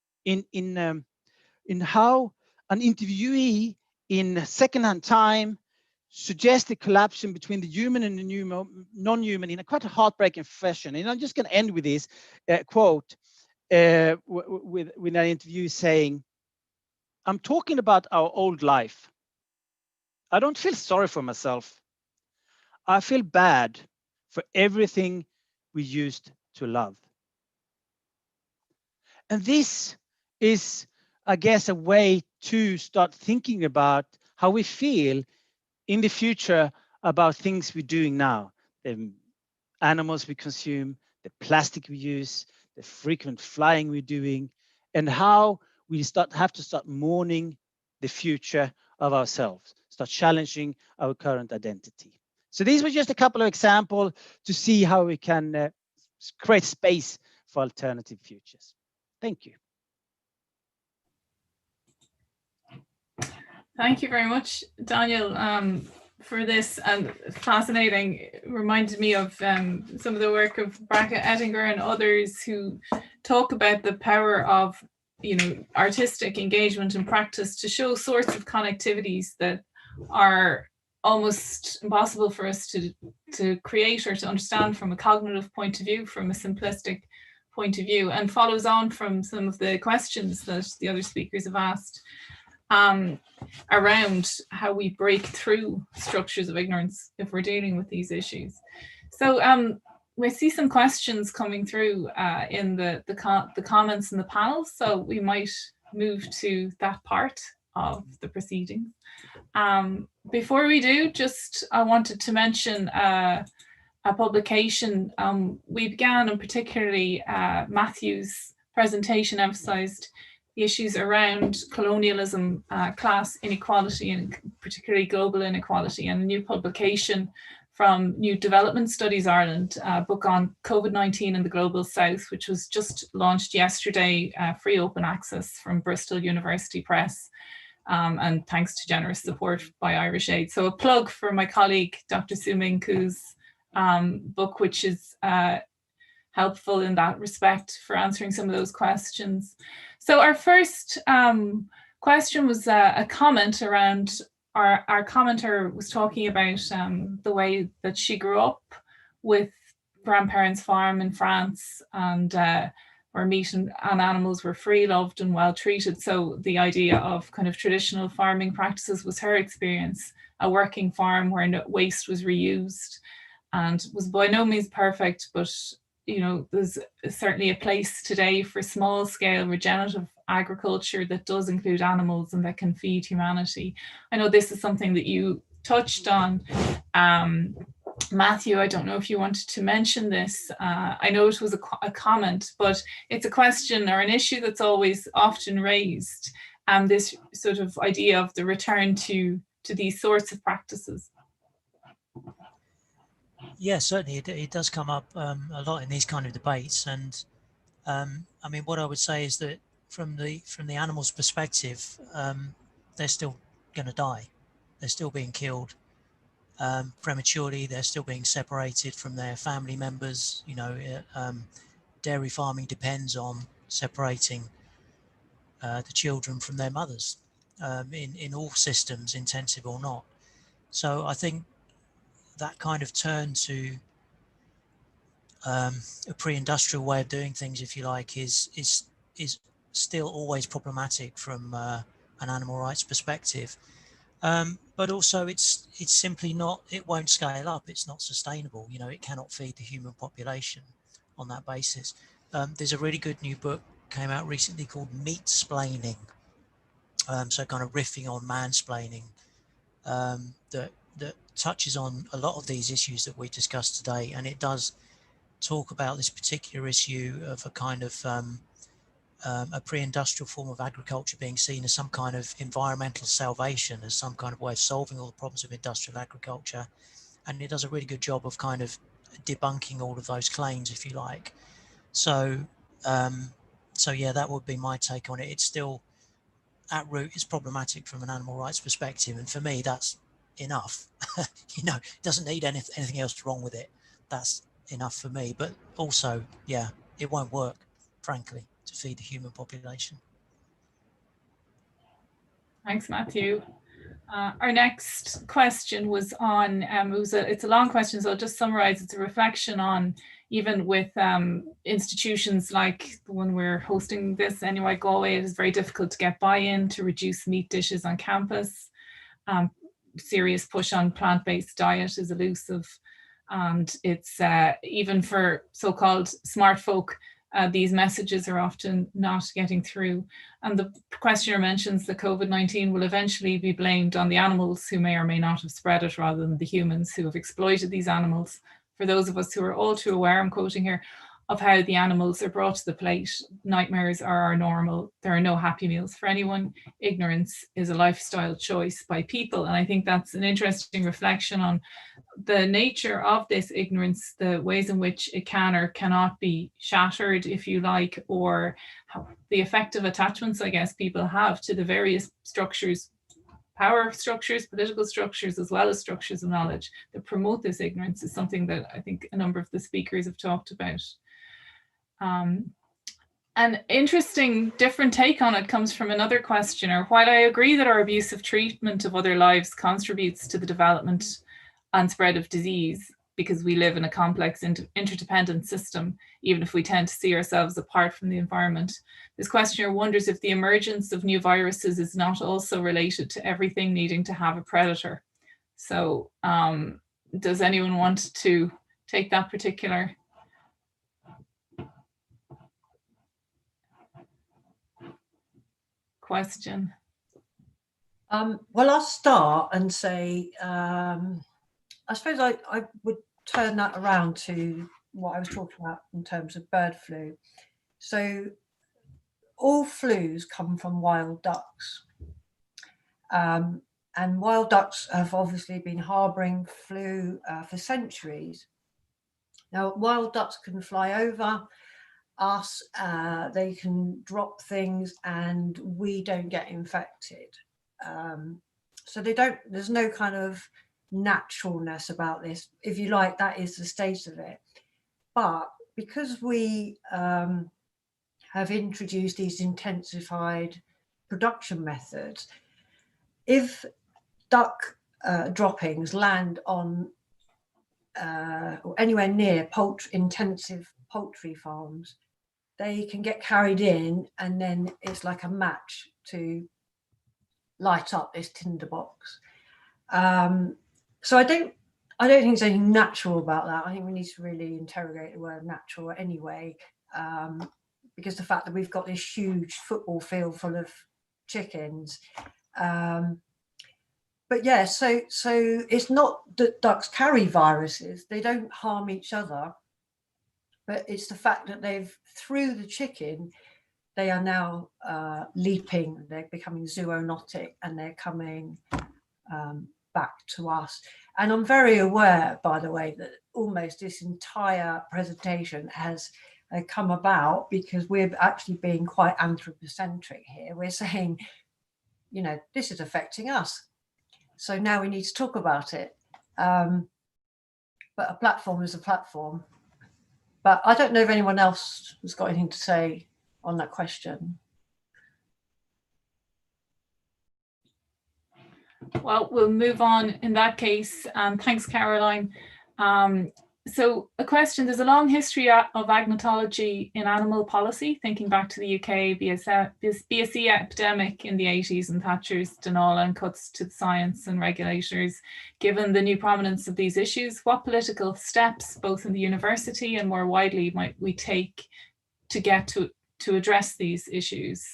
how an interviewee in secondhand time suggests the collapse between the human and the non-human in a quite a heartbreaking fashion. And I'm just going to end with this quote with an interview saying, "I'm talking about our old life. I don't feel sorry for myself. I feel bad for everything we used to love." And this is, I guess, a way to start thinking about how we feel in the future about things we're doing now, the animals we consume, the plastic we use, the frequent flying we're doing, and how we have to start mourning the future of ourselves, start challenging our current identity. So these were just a couple of examples to see how we can create space for alternative futures. Thank you. Thank you very much, Daniel, for this, and fascinating. It reminded me of some of the work of Bracha Ettinger and others who talk about the power of, artistic engagement and practice to show sorts of connectivities that are almost impossible for us to create or to understand from a cognitive point of view, from a simplistic point of view, and follows on from some of the questions that the other speakers have asked around how we break through structures of ignorance if we're dealing with these issues. So we see some questions coming through in the comments in the panel, so we might move to that part of the proceedings. Before we do, I wanted to mention a publication we began, and particularly Matthew's presentation emphasized the issues around colonialism, class inequality, and particularly global inequality, and a new publication from New Development Studies Ireland, a book on COVID-19 in the Global South, which was just launched yesterday, free open access from Bristol University Press, and thanks to generous support by Irish Aid. So a plug for my colleague, Dr. Sue Minku's book, which is helpful in that respect for answering some of those questions. So our first question was a comment around, our commenter was talking about the way that she grew up with grandparents' farm in France, and where meat and animals were free, loved and well treated. So the idea of kind of traditional farming practices was her experience, a working farm where no waste was reused, and was by no means perfect, but there's certainly a place today for small scale regenerative agriculture that does include animals and that can feed humanity. I know this is something that you touched on, Matthew. I don't know if you wanted to mention this. I know it was a comment, but it's a question or an issue that's always often raised, this sort of idea of the return to these sorts of practices. Yeah, certainly it does come up a lot in these kind of debates, and I mean, what I would say is that from the animal's perspective, they're still going to die, they're still being killed, prematurely. They're still being separated from their family members. You know, dairy farming depends on separating the children from their mothers in all systems, intensive or not. So I think that kind of turn to a pre-industrial way of doing things, if you like, is still always problematic from an animal rights perspective. But also it's simply not, it won't scale up. It's not sustainable. You know, it cannot feed the human population on that basis. There's a really good new book came out recently called Meat-splaining. So kind of riffing on mansplaining, that touches on a lot of these issues that we discussed today. And it does talk about this particular issue of a kind of a pre-industrial form of agriculture being seen as some kind of environmental salvation, as some kind of way of solving all the problems of industrial agriculture. And it does a really good job of kind of debunking all of those claims, if you like. So, so yeah, that would be my take on it. It's still, at root, it's problematic from an animal rights perspective. And for me, that's enough. You know, it doesn't need anything else wrong with it. That's enough for me. But also, yeah, it won't work, frankly, to feed the human population. Thanks, Matthew. Our next question was on, it's a long question, so I'll just summarize. It's a reflection on, even with institutions like the one we're hosting this, NUI Galway, it is very difficult to get buy-in to reduce meat dishes on campus. Serious push on plant-based diet is elusive. And it's even for so-called smart folk, these messages are often not getting through. And the questioner mentions that COVID-19 will eventually be blamed on the animals who may or may not have spread it, rather than the humans who have exploited these animals. For those of us who are all too aware, I'm quoting here, of how the animals are brought to the plate, nightmares are our normal. There are no happy meals for anyone. Ignorance is a lifestyle choice by people. And I think that's an interesting reflection on the nature of this ignorance, the ways in which it can or cannot be shattered, if you like, or the effective attachments, I guess, people have to the various structures, power structures, political structures, as well as structures of knowledge that promote this ignorance, is something that I think a number of the speakers have talked about. An interesting different take on it comes from another questioner. While I agree that our abusive treatment of other lives contributes to the development and spread of disease, because we live in a complex interdependent system, even if we tend to see ourselves apart from the environment, this questioner wonders if the emergence of new viruses is not also related to everything needing to have a predator. So does anyone want to take that particular question? Well, I'll start and say, I suppose I would turn that around to what I was talking about in terms of bird flu. So all flus come from wild ducks. And wild ducks have obviously been harboring flu for centuries. Now, wild ducks can fly over us, they can drop things, and we don't get infected. So there's no kind of naturalness about this, if you like. That is the state of it. But because we have introduced these intensified production methods, if duck droppings land on or anywhere near intensive poultry farms, they can get carried in, and then it's like a match to light up this tinderbox. So I don't think there's anything natural about that. I think we need to really interrogate the word natural anyway, because the fact that we've got this huge football field full of chickens. But yeah, so it's not that ducks carry viruses, they don't harm each other, but it's the fact that through the chicken, they are now leaping, they're becoming zoonotic, and they're coming back to us. And I'm very aware, by the way, that almost this entire presentation has come about because we're actually being quite anthropocentric here. We're saying, you know, this is affecting us, so now we need to talk about it. But a platform is a platform. But I don't know if anyone else has got anything to say on that question. Well, we'll move on in that case. Thanks, Caroline. So a question, there's a long history of agnotology in animal policy, thinking back to the UK BSE epidemic in the 80s and Thatcher's denial and cuts to science and regulators. Given the new prominence of these issues, what political steps, both in the university and more widely, might we take to get to address these issues?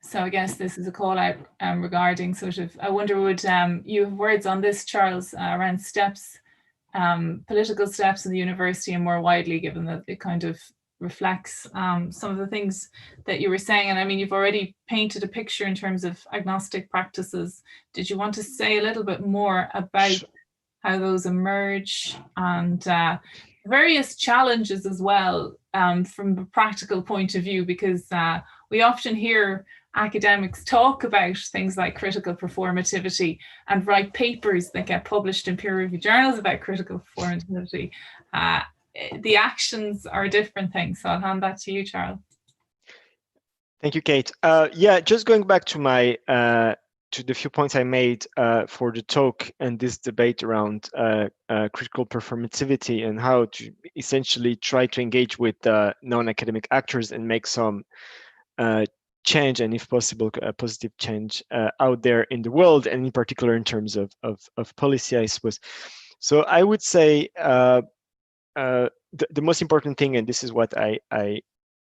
So I guess this is a call out regarding sort of, I wonder, would you have words on this, Charles, around steps, political steps in the university and more widely, given that it kind of reflects some of the things that you were saying. And I mean, you've already painted a picture in terms of agnostic practices. Did you want to say a little bit more about how those emerge and various challenges as well from a practical point of view, because we often hear academics talk about things like critical performativity and write papers that get published in peer-reviewed journals about critical performativity. The actions are a different thing. So I'll hand that to you, Charles. Thank you, Kate. Yeah, just going back to my to the few points I made for the talk and this debate around critical performativity and how to essentially try to engage with non-academic actors and make some change, and if possible, a positive change out there in the world, and in particular in terms of policy, I suppose. So I would say the most important thing, and this is what I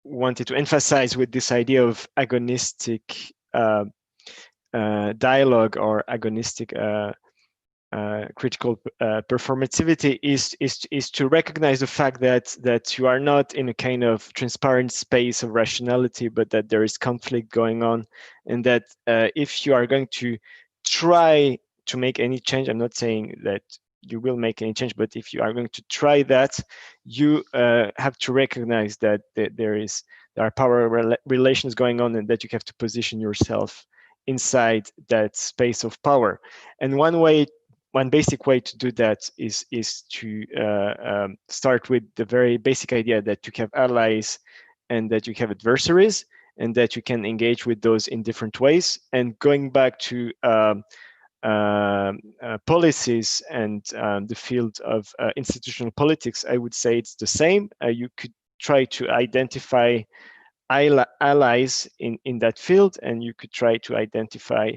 wanted to emphasize with this idea of agonistic dialogue or agonistic critical performativity is to recognize the fact that you are not in a kind of transparent space of rationality, but that there is conflict going on, and that if you are going to try to make any change, I'm not saying that you will make any change, but if you are going to try that, you have to recognize that there are power relations going on, and that you have to position yourself inside that space of power. And one basic way to do that is to start with the very basic idea that you have allies and that you have adversaries, and that you can engage with those in different ways. And going back to policies and the field of institutional politics, I would say it's the same. You could try to identify allies in that field, and you could try to identify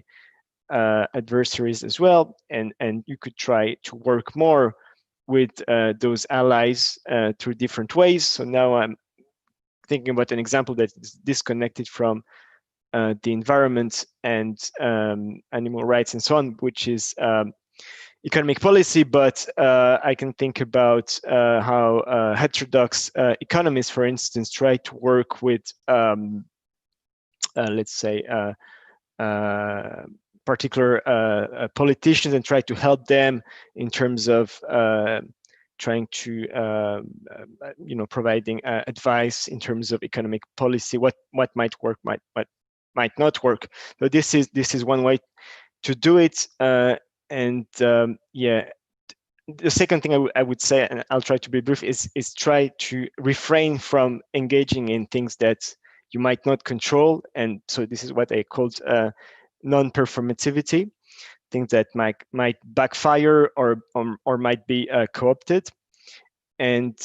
adversaries as well, and you could try to work more with those allies through different ways. So now I'm thinking about an example that is disconnected from the environment and animal rights and so on, which is economic policy, but I can think about how heterodox economists, for instance, try to work with, let's say, particular politicians and try to help them in terms of trying to, providing advice in terms of economic policy, what might work, what might not work. So this is one way to do it. Yeah, the second thing I would say, and I'll try to be brief, is try to refrain from engaging in things that you might not control. And so this is what I called non-performativity, things that might backfire or might be co-opted. And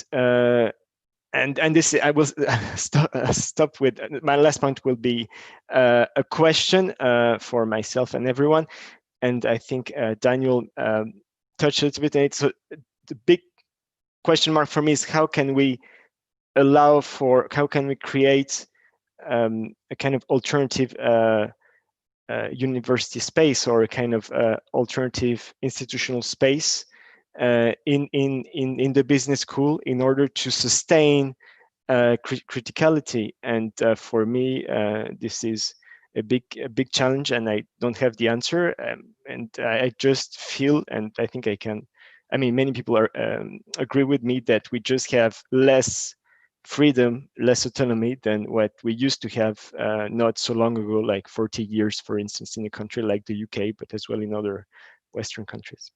this, I will stop with my last point will be a question for myself and everyone. And I think Daniel touched a little bit on it. So the big question mark for me is how can we create a kind of alternative university space, or a kind of alternative institutional space in the business school in order to sustain criticality. And for me, this is a big challenge, and I don't have the answer. And I just feel, and I think many people agree with me, that we just have less freedom, less autonomy than what we used to have not so long ago, like 40 years, for instance, in a country like the UK, but as well in other Western countries.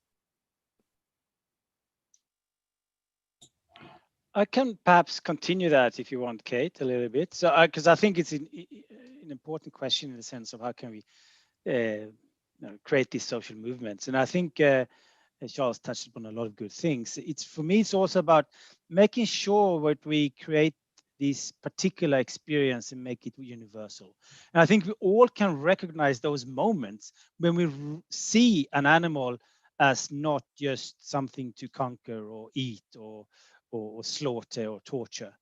I can perhaps continue that if you want, Kate, a little bit. So, because I think it's an important question in the sense of how can we create these social movements. And I think Charles touched upon a lot of good things. It's for me, it's also about making sure that we create this particular experience and make it universal. And I think we all can recognize those moments when we see an animal as not just something to conquer or eat or slaughter or torture,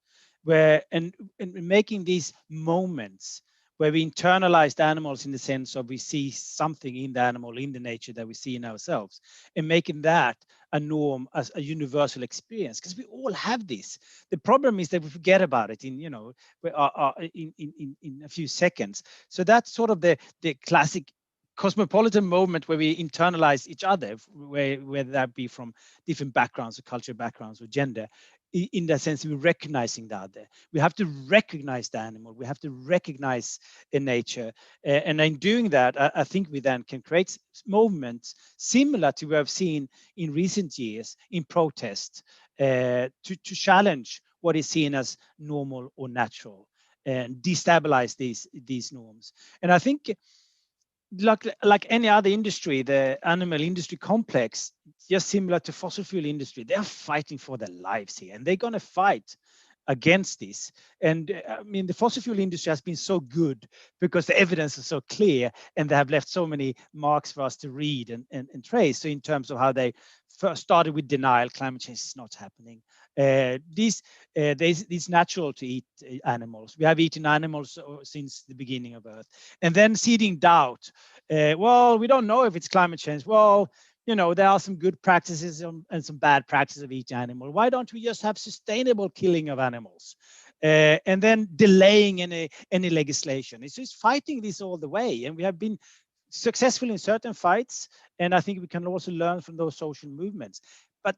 where and making these moments where we internalize the animals in the sense of we see something in the animal, in the nature that we see in ourselves, and making that a norm, as a universal experience, because we all have this. The problem is that we forget about it in, you know, in a few seconds. So that's sort of the classic cosmopolitan moment where we internalize each other, whether that be from different backgrounds or cultural backgrounds or gender. In that sense, we're recognizing the other. We have to recognize the animal. We have to recognize in nature. And in doing that, I think we then can create movements similar to what I've seen in recent years in protest to challenge what is seen as normal or natural and destabilize these norms. And I think like any other industry, the animal industry complex, just similar to fossil fuel industry, they're fighting for their lives here, and they're going to fight against this. And I mean, the fossil fuel industry has been so good because the evidence is so clear, and they have left so many marks for us to read and trace. So in terms of how they first started with denial, climate change is not happening. It's natural to eat animals. We have eaten animals since the beginning of Earth. And then seeding doubt. Well, we don't know if it's climate change. Well, you know, there are some good practices and some bad practices of each animal. Why don't we just have sustainable killing of animals? And then delaying any legislation. It's just fighting this all the way. And we have been successful in certain fights. And I think we can also learn from those social movements. But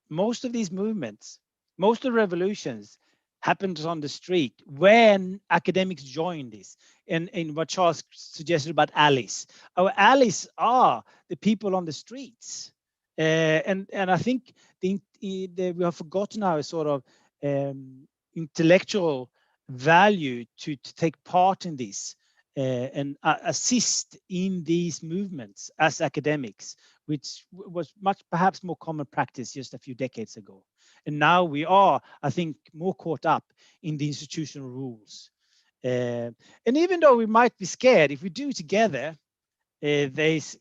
most of these movements, most of the revolutions happens on the street when academics join this. And what Charles suggested about allies. Our allies are the people on the streets. And I think we have forgotten our sort of intellectual value to take part in this and assist in these movements as academics, which was perhaps more common practice just a few decades ago. And now we are, I think, more caught up in the institutional rules. And even though we might be scared, if we do it together, there's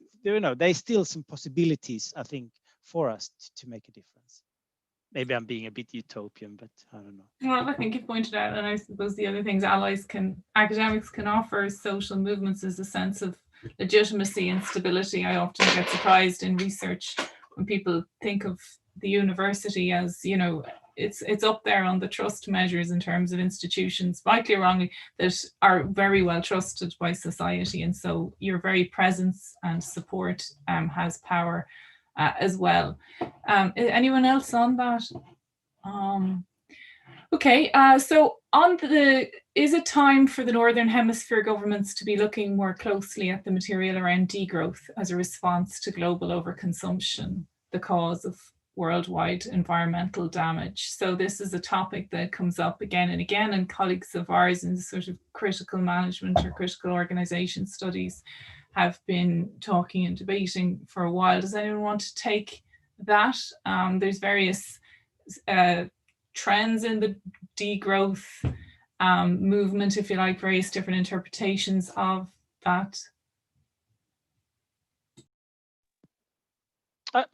still some possibilities, I think, for us to make a difference. Maybe I'm being a bit utopian, but I don't know. Well, I think you pointed out, and I suppose the other things academics can offer social movements is a sense of legitimacy and stability. I often get surprised in research when people think of the university as, you know, it's up there on the trust measures in terms of institutions, rightly or wrongly, that are very well trusted by society. And so your very presence and support has power as well. Anyone else on that? Okay, so is it time for the Northern Hemisphere governments to be looking more closely at the material around degrowth as a response to global overconsumption, the cause of worldwide environmental damage? So this is a topic that comes up again and again, and colleagues of ours in sort of critical management or critical organization studies have been talking and debating for a while. Does anyone want to take that? There's various trends in the degrowth movement, if you like, various different interpretations of that.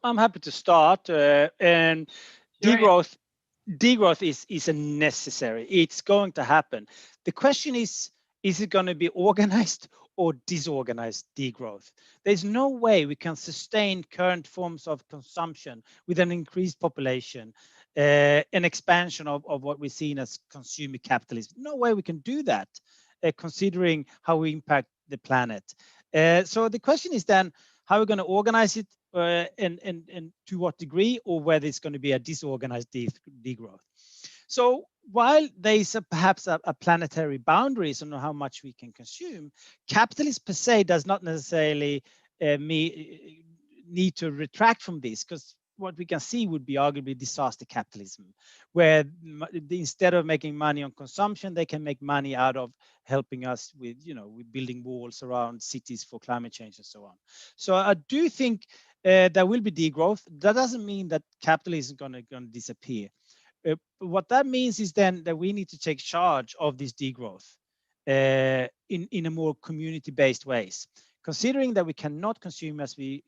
I'm happy to start. And degrowth is a necessary. It's going to happen. The question is it going to be organized or disorganized degrowth? There's no way we can sustain current forms of consumption with an increased population, an expansion of what we're seeing as consumer capitalism. No way we can do that, considering how we impact the planet. So the question is then, how we're going to organize it and to what degree, or whether it's going to be a disorganized degrowth. So while there is perhaps a planetary boundaries on how much we can consume, capitalism per se does not necessarily need to retract from this, because what we can see would be arguably disaster capitalism, where instead of making money on consumption, they can make money out of helping us with, with building walls around cities for climate change and so on. So I do think there will be degrowth. That doesn't mean that capitalism is going to disappear. What that means is then that we need to take charge of this degrowth in a more community-based ways. Considering that we cannot consume as we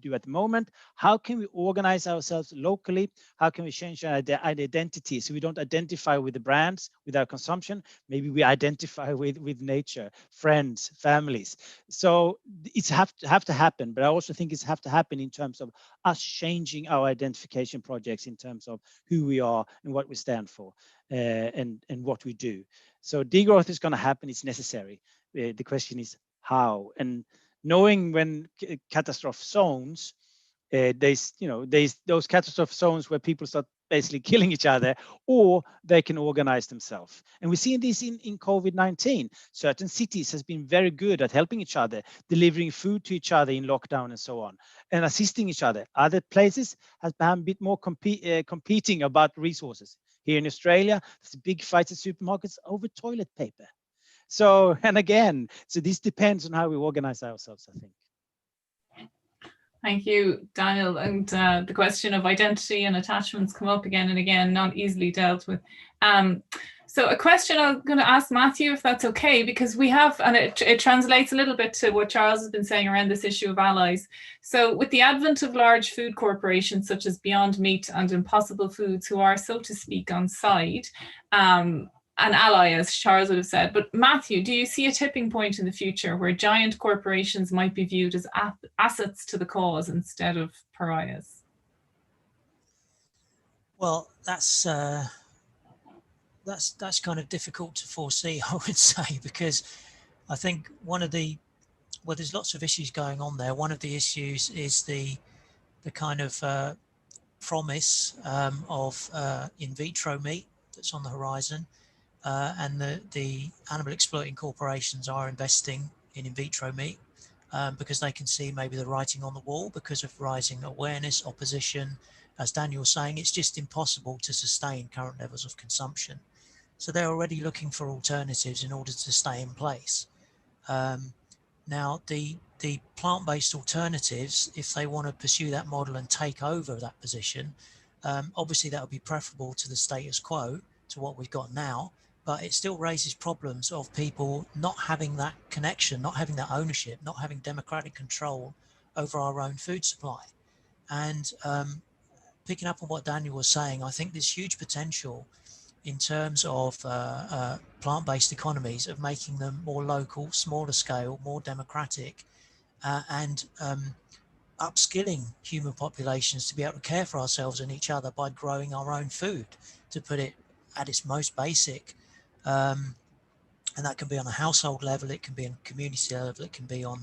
do at the moment, how can we organize ourselves locally? How can we change our identity so we don't identify with the brands, with our consumption? Maybe we identify with nature, friends, families. So it's have to happen, but I also think it's have to happen in terms of us changing our identification projects in terms of who we are and what we stand for and what we do. So degrowth is going to happen, it's necessary. The question is how, and knowing when catastrophe zones, there's those catastrophe zones where people start basically killing each other, or they can organize themselves. And we're seeing this in COVID-19. Certain cities has been very good at helping each other, delivering food to each other in lockdown and so on, and assisting each other. Other places has been a bit more competing about resources. Here in Australia, there's a big fight at supermarkets over toilet paper. So, and again, so this depends on how we organize ourselves, I think. Thank you, Daniel. And the question of identity and attachments come up again and again, not easily dealt with. So a question I'm going to ask Matthew, if that's okay, because we have, and it translates a little bit to what Charles has been saying around this issue of allies. So with the advent of large food corporations such as Beyond Meat and Impossible Foods, who are, so to speak, on side, an ally, as Charles would have said. But Matthew, do you see a tipping point in the future where giant corporations might be viewed as assets to the cause instead of pariahs? Well, that's kind of difficult to foresee, I would say, because I think there's lots of issues going on there. One of the issues is the kind of promise of in vitro meat that's on the horizon. And the animal exploiting corporations are investing in vitro meat because they can see maybe the writing on the wall because of rising awareness, opposition. As Daniel was saying, it's just impossible to sustain current levels of consumption. So they're already looking for alternatives in order to stay in place. Now, the plant-based alternatives, if they want to pursue that model and take over that position, obviously that would be preferable to the status quo, to what we've got now. But it still raises problems of people not having that connection, not having that ownership, not having democratic control over our own food supply. And picking up on what Daniel was saying, I think there's huge potential in terms of plant-based economies of making them more local, smaller scale, more democratic, and upskilling human populations to be able to care for ourselves and each other by growing our own food, to put it at its most basic. And that can be on a household level, it can be on a community level, it can be on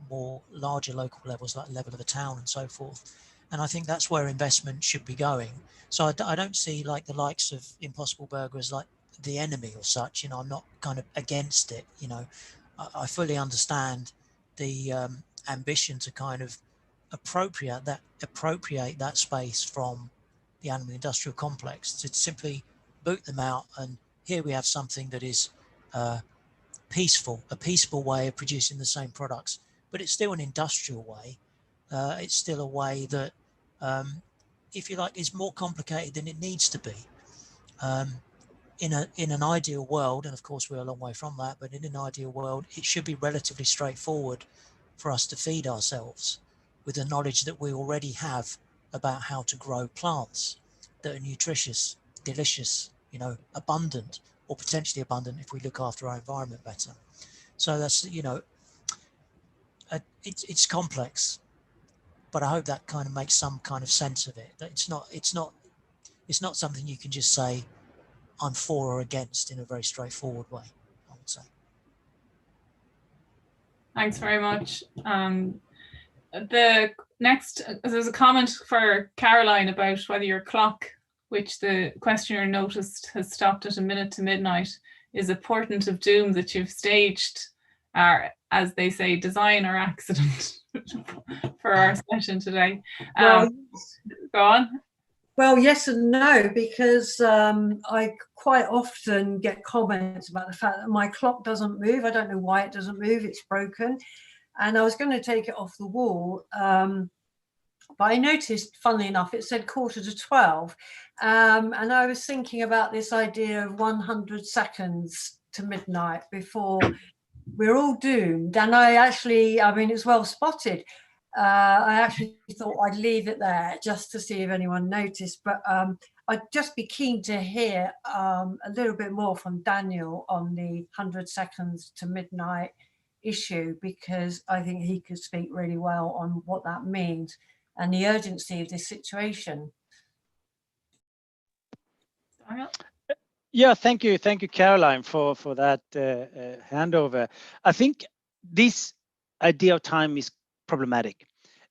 more larger local levels, like the level of a town and so forth. And I think that's where investment should be going. So I don't see like the likes of Impossible Burger as like the enemy or such. I'm not kind of against it. I fully understand the ambition to kind of appropriate that space from the animal industrial complex, to simply boot them out, and here we have something that is a peaceful way of producing the same products, but it's still an industrial way. It's still a way that, if you like, is more complicated than it needs to be. In an ideal world, and of course we're a long way from that, but in an ideal world, it should be relatively straightforward for us to feed ourselves with the knowledge that we already have about how to grow plants that are nutritious, delicious, abundant, or potentially abundant if we look after our environment better. So that's, it's complex, but I hope that kind of makes some kind of sense of it. That it's not something you can just say I'm for or against in a very straightforward way, I would say. Thanks very much. The next, there's a comment for Caroline about whether your clock which the questioner noticed has stopped at a minute to midnight, is a portent of doom that you've staged, as they say, design or accident for our session today. Well, go on. Well, yes and no, because I quite often get comments about the fact that my clock doesn't move. I don't know why it doesn't move. It's broken. And I was going to take it off the wall. But I noticed, funnily enough, it said 11:45. And I was thinking about this idea of 100 seconds to midnight before we're all doomed. And I mean, it's well spotted. I actually thought I'd leave it there just to see if anyone noticed. But I'd just be keen to hear a little bit more from Daniel on the 100 seconds to midnight issue, because I think he could speak really well on what that means and the urgency of this situation. Yeah, thank you, Caroline, for that handover. I think this idea of time is problematic.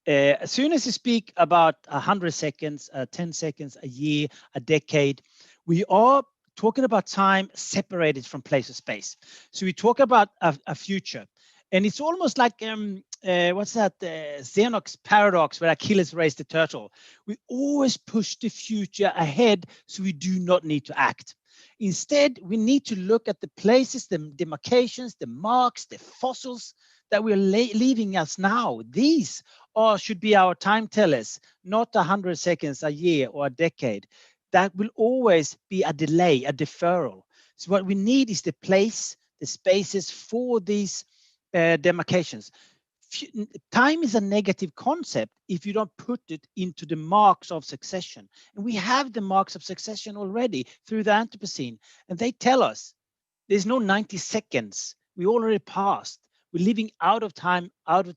As soon as you speak about 100 seconds, 10 seconds, a year, a decade, we are talking about time separated from place or space. So we talk about a future, and it's almost like what's that? Zenock's paradox, where Achilles raised the turtle. We always push the future ahead, so we do not need to act. Instead, we need to look at the places, the demarcations, the marks, the fossils that we're leaving us now. These should be our time tellers, not 100 seconds, a year, or a decade. That will always be a delay, a deferral. So what we need is the place, the spaces for these demarcations. Time is a negative concept if you don't put it into the marks of succession. And we have the marks of succession already through the Anthropocene. And they tell us there's no 90 seconds. We already passed. We're living out of time. The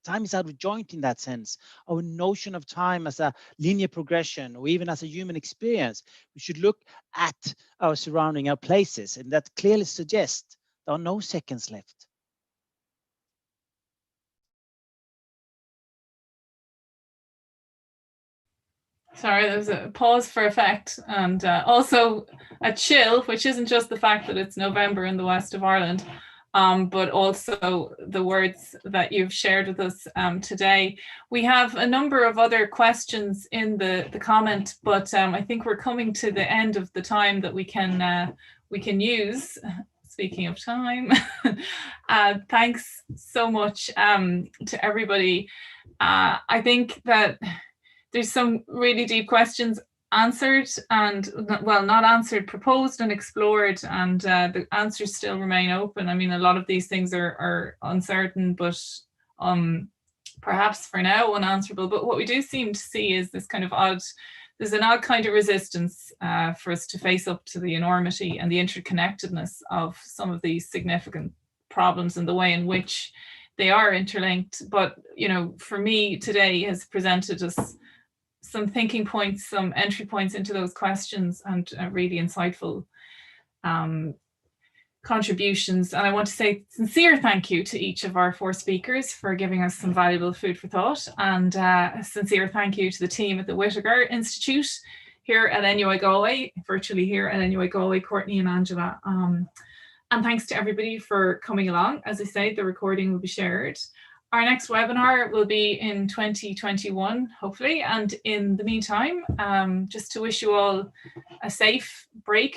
time is out of joint in that sense. Our notion of time as a linear progression, or even as a human experience, we should look at our surrounding, our places, and that clearly suggests there are no seconds left. Sorry, there was a pause for effect, and also a chill, which isn't just the fact that it's November in the west of Ireland, but also the words that you've shared with us today. We have a number of other questions in the comment, but I think we're coming to the end of the time that we can use. Speaking of time, thanks so much to everybody. I think that there's some really deep questions answered and, well, not answered, proposed and explored, and the answers still remain open. I mean, a lot of these things are uncertain, but perhaps for now unanswerable. But what we do seem to see is this kind of there's an odd kind of resistance for us to face up to the enormity and the interconnectedness of some of these significant problems and the way in which they are interlinked. But, you know, for me today has presented us some thinking points, some entry points into those questions, and really insightful contributions. And I want to say sincere thank you to each of our 4 speakers for giving us some valuable food for thought, and a sincere thank you to the team at the Whittaker Institute here at NUI Galway, virtually here at NUI Galway, Courtney and Angela. And thanks to everybody for coming along. As I say, the recording will be shared. Our next webinar will be in 2021, hopefully. And in the meantime, just to wish you all a safe break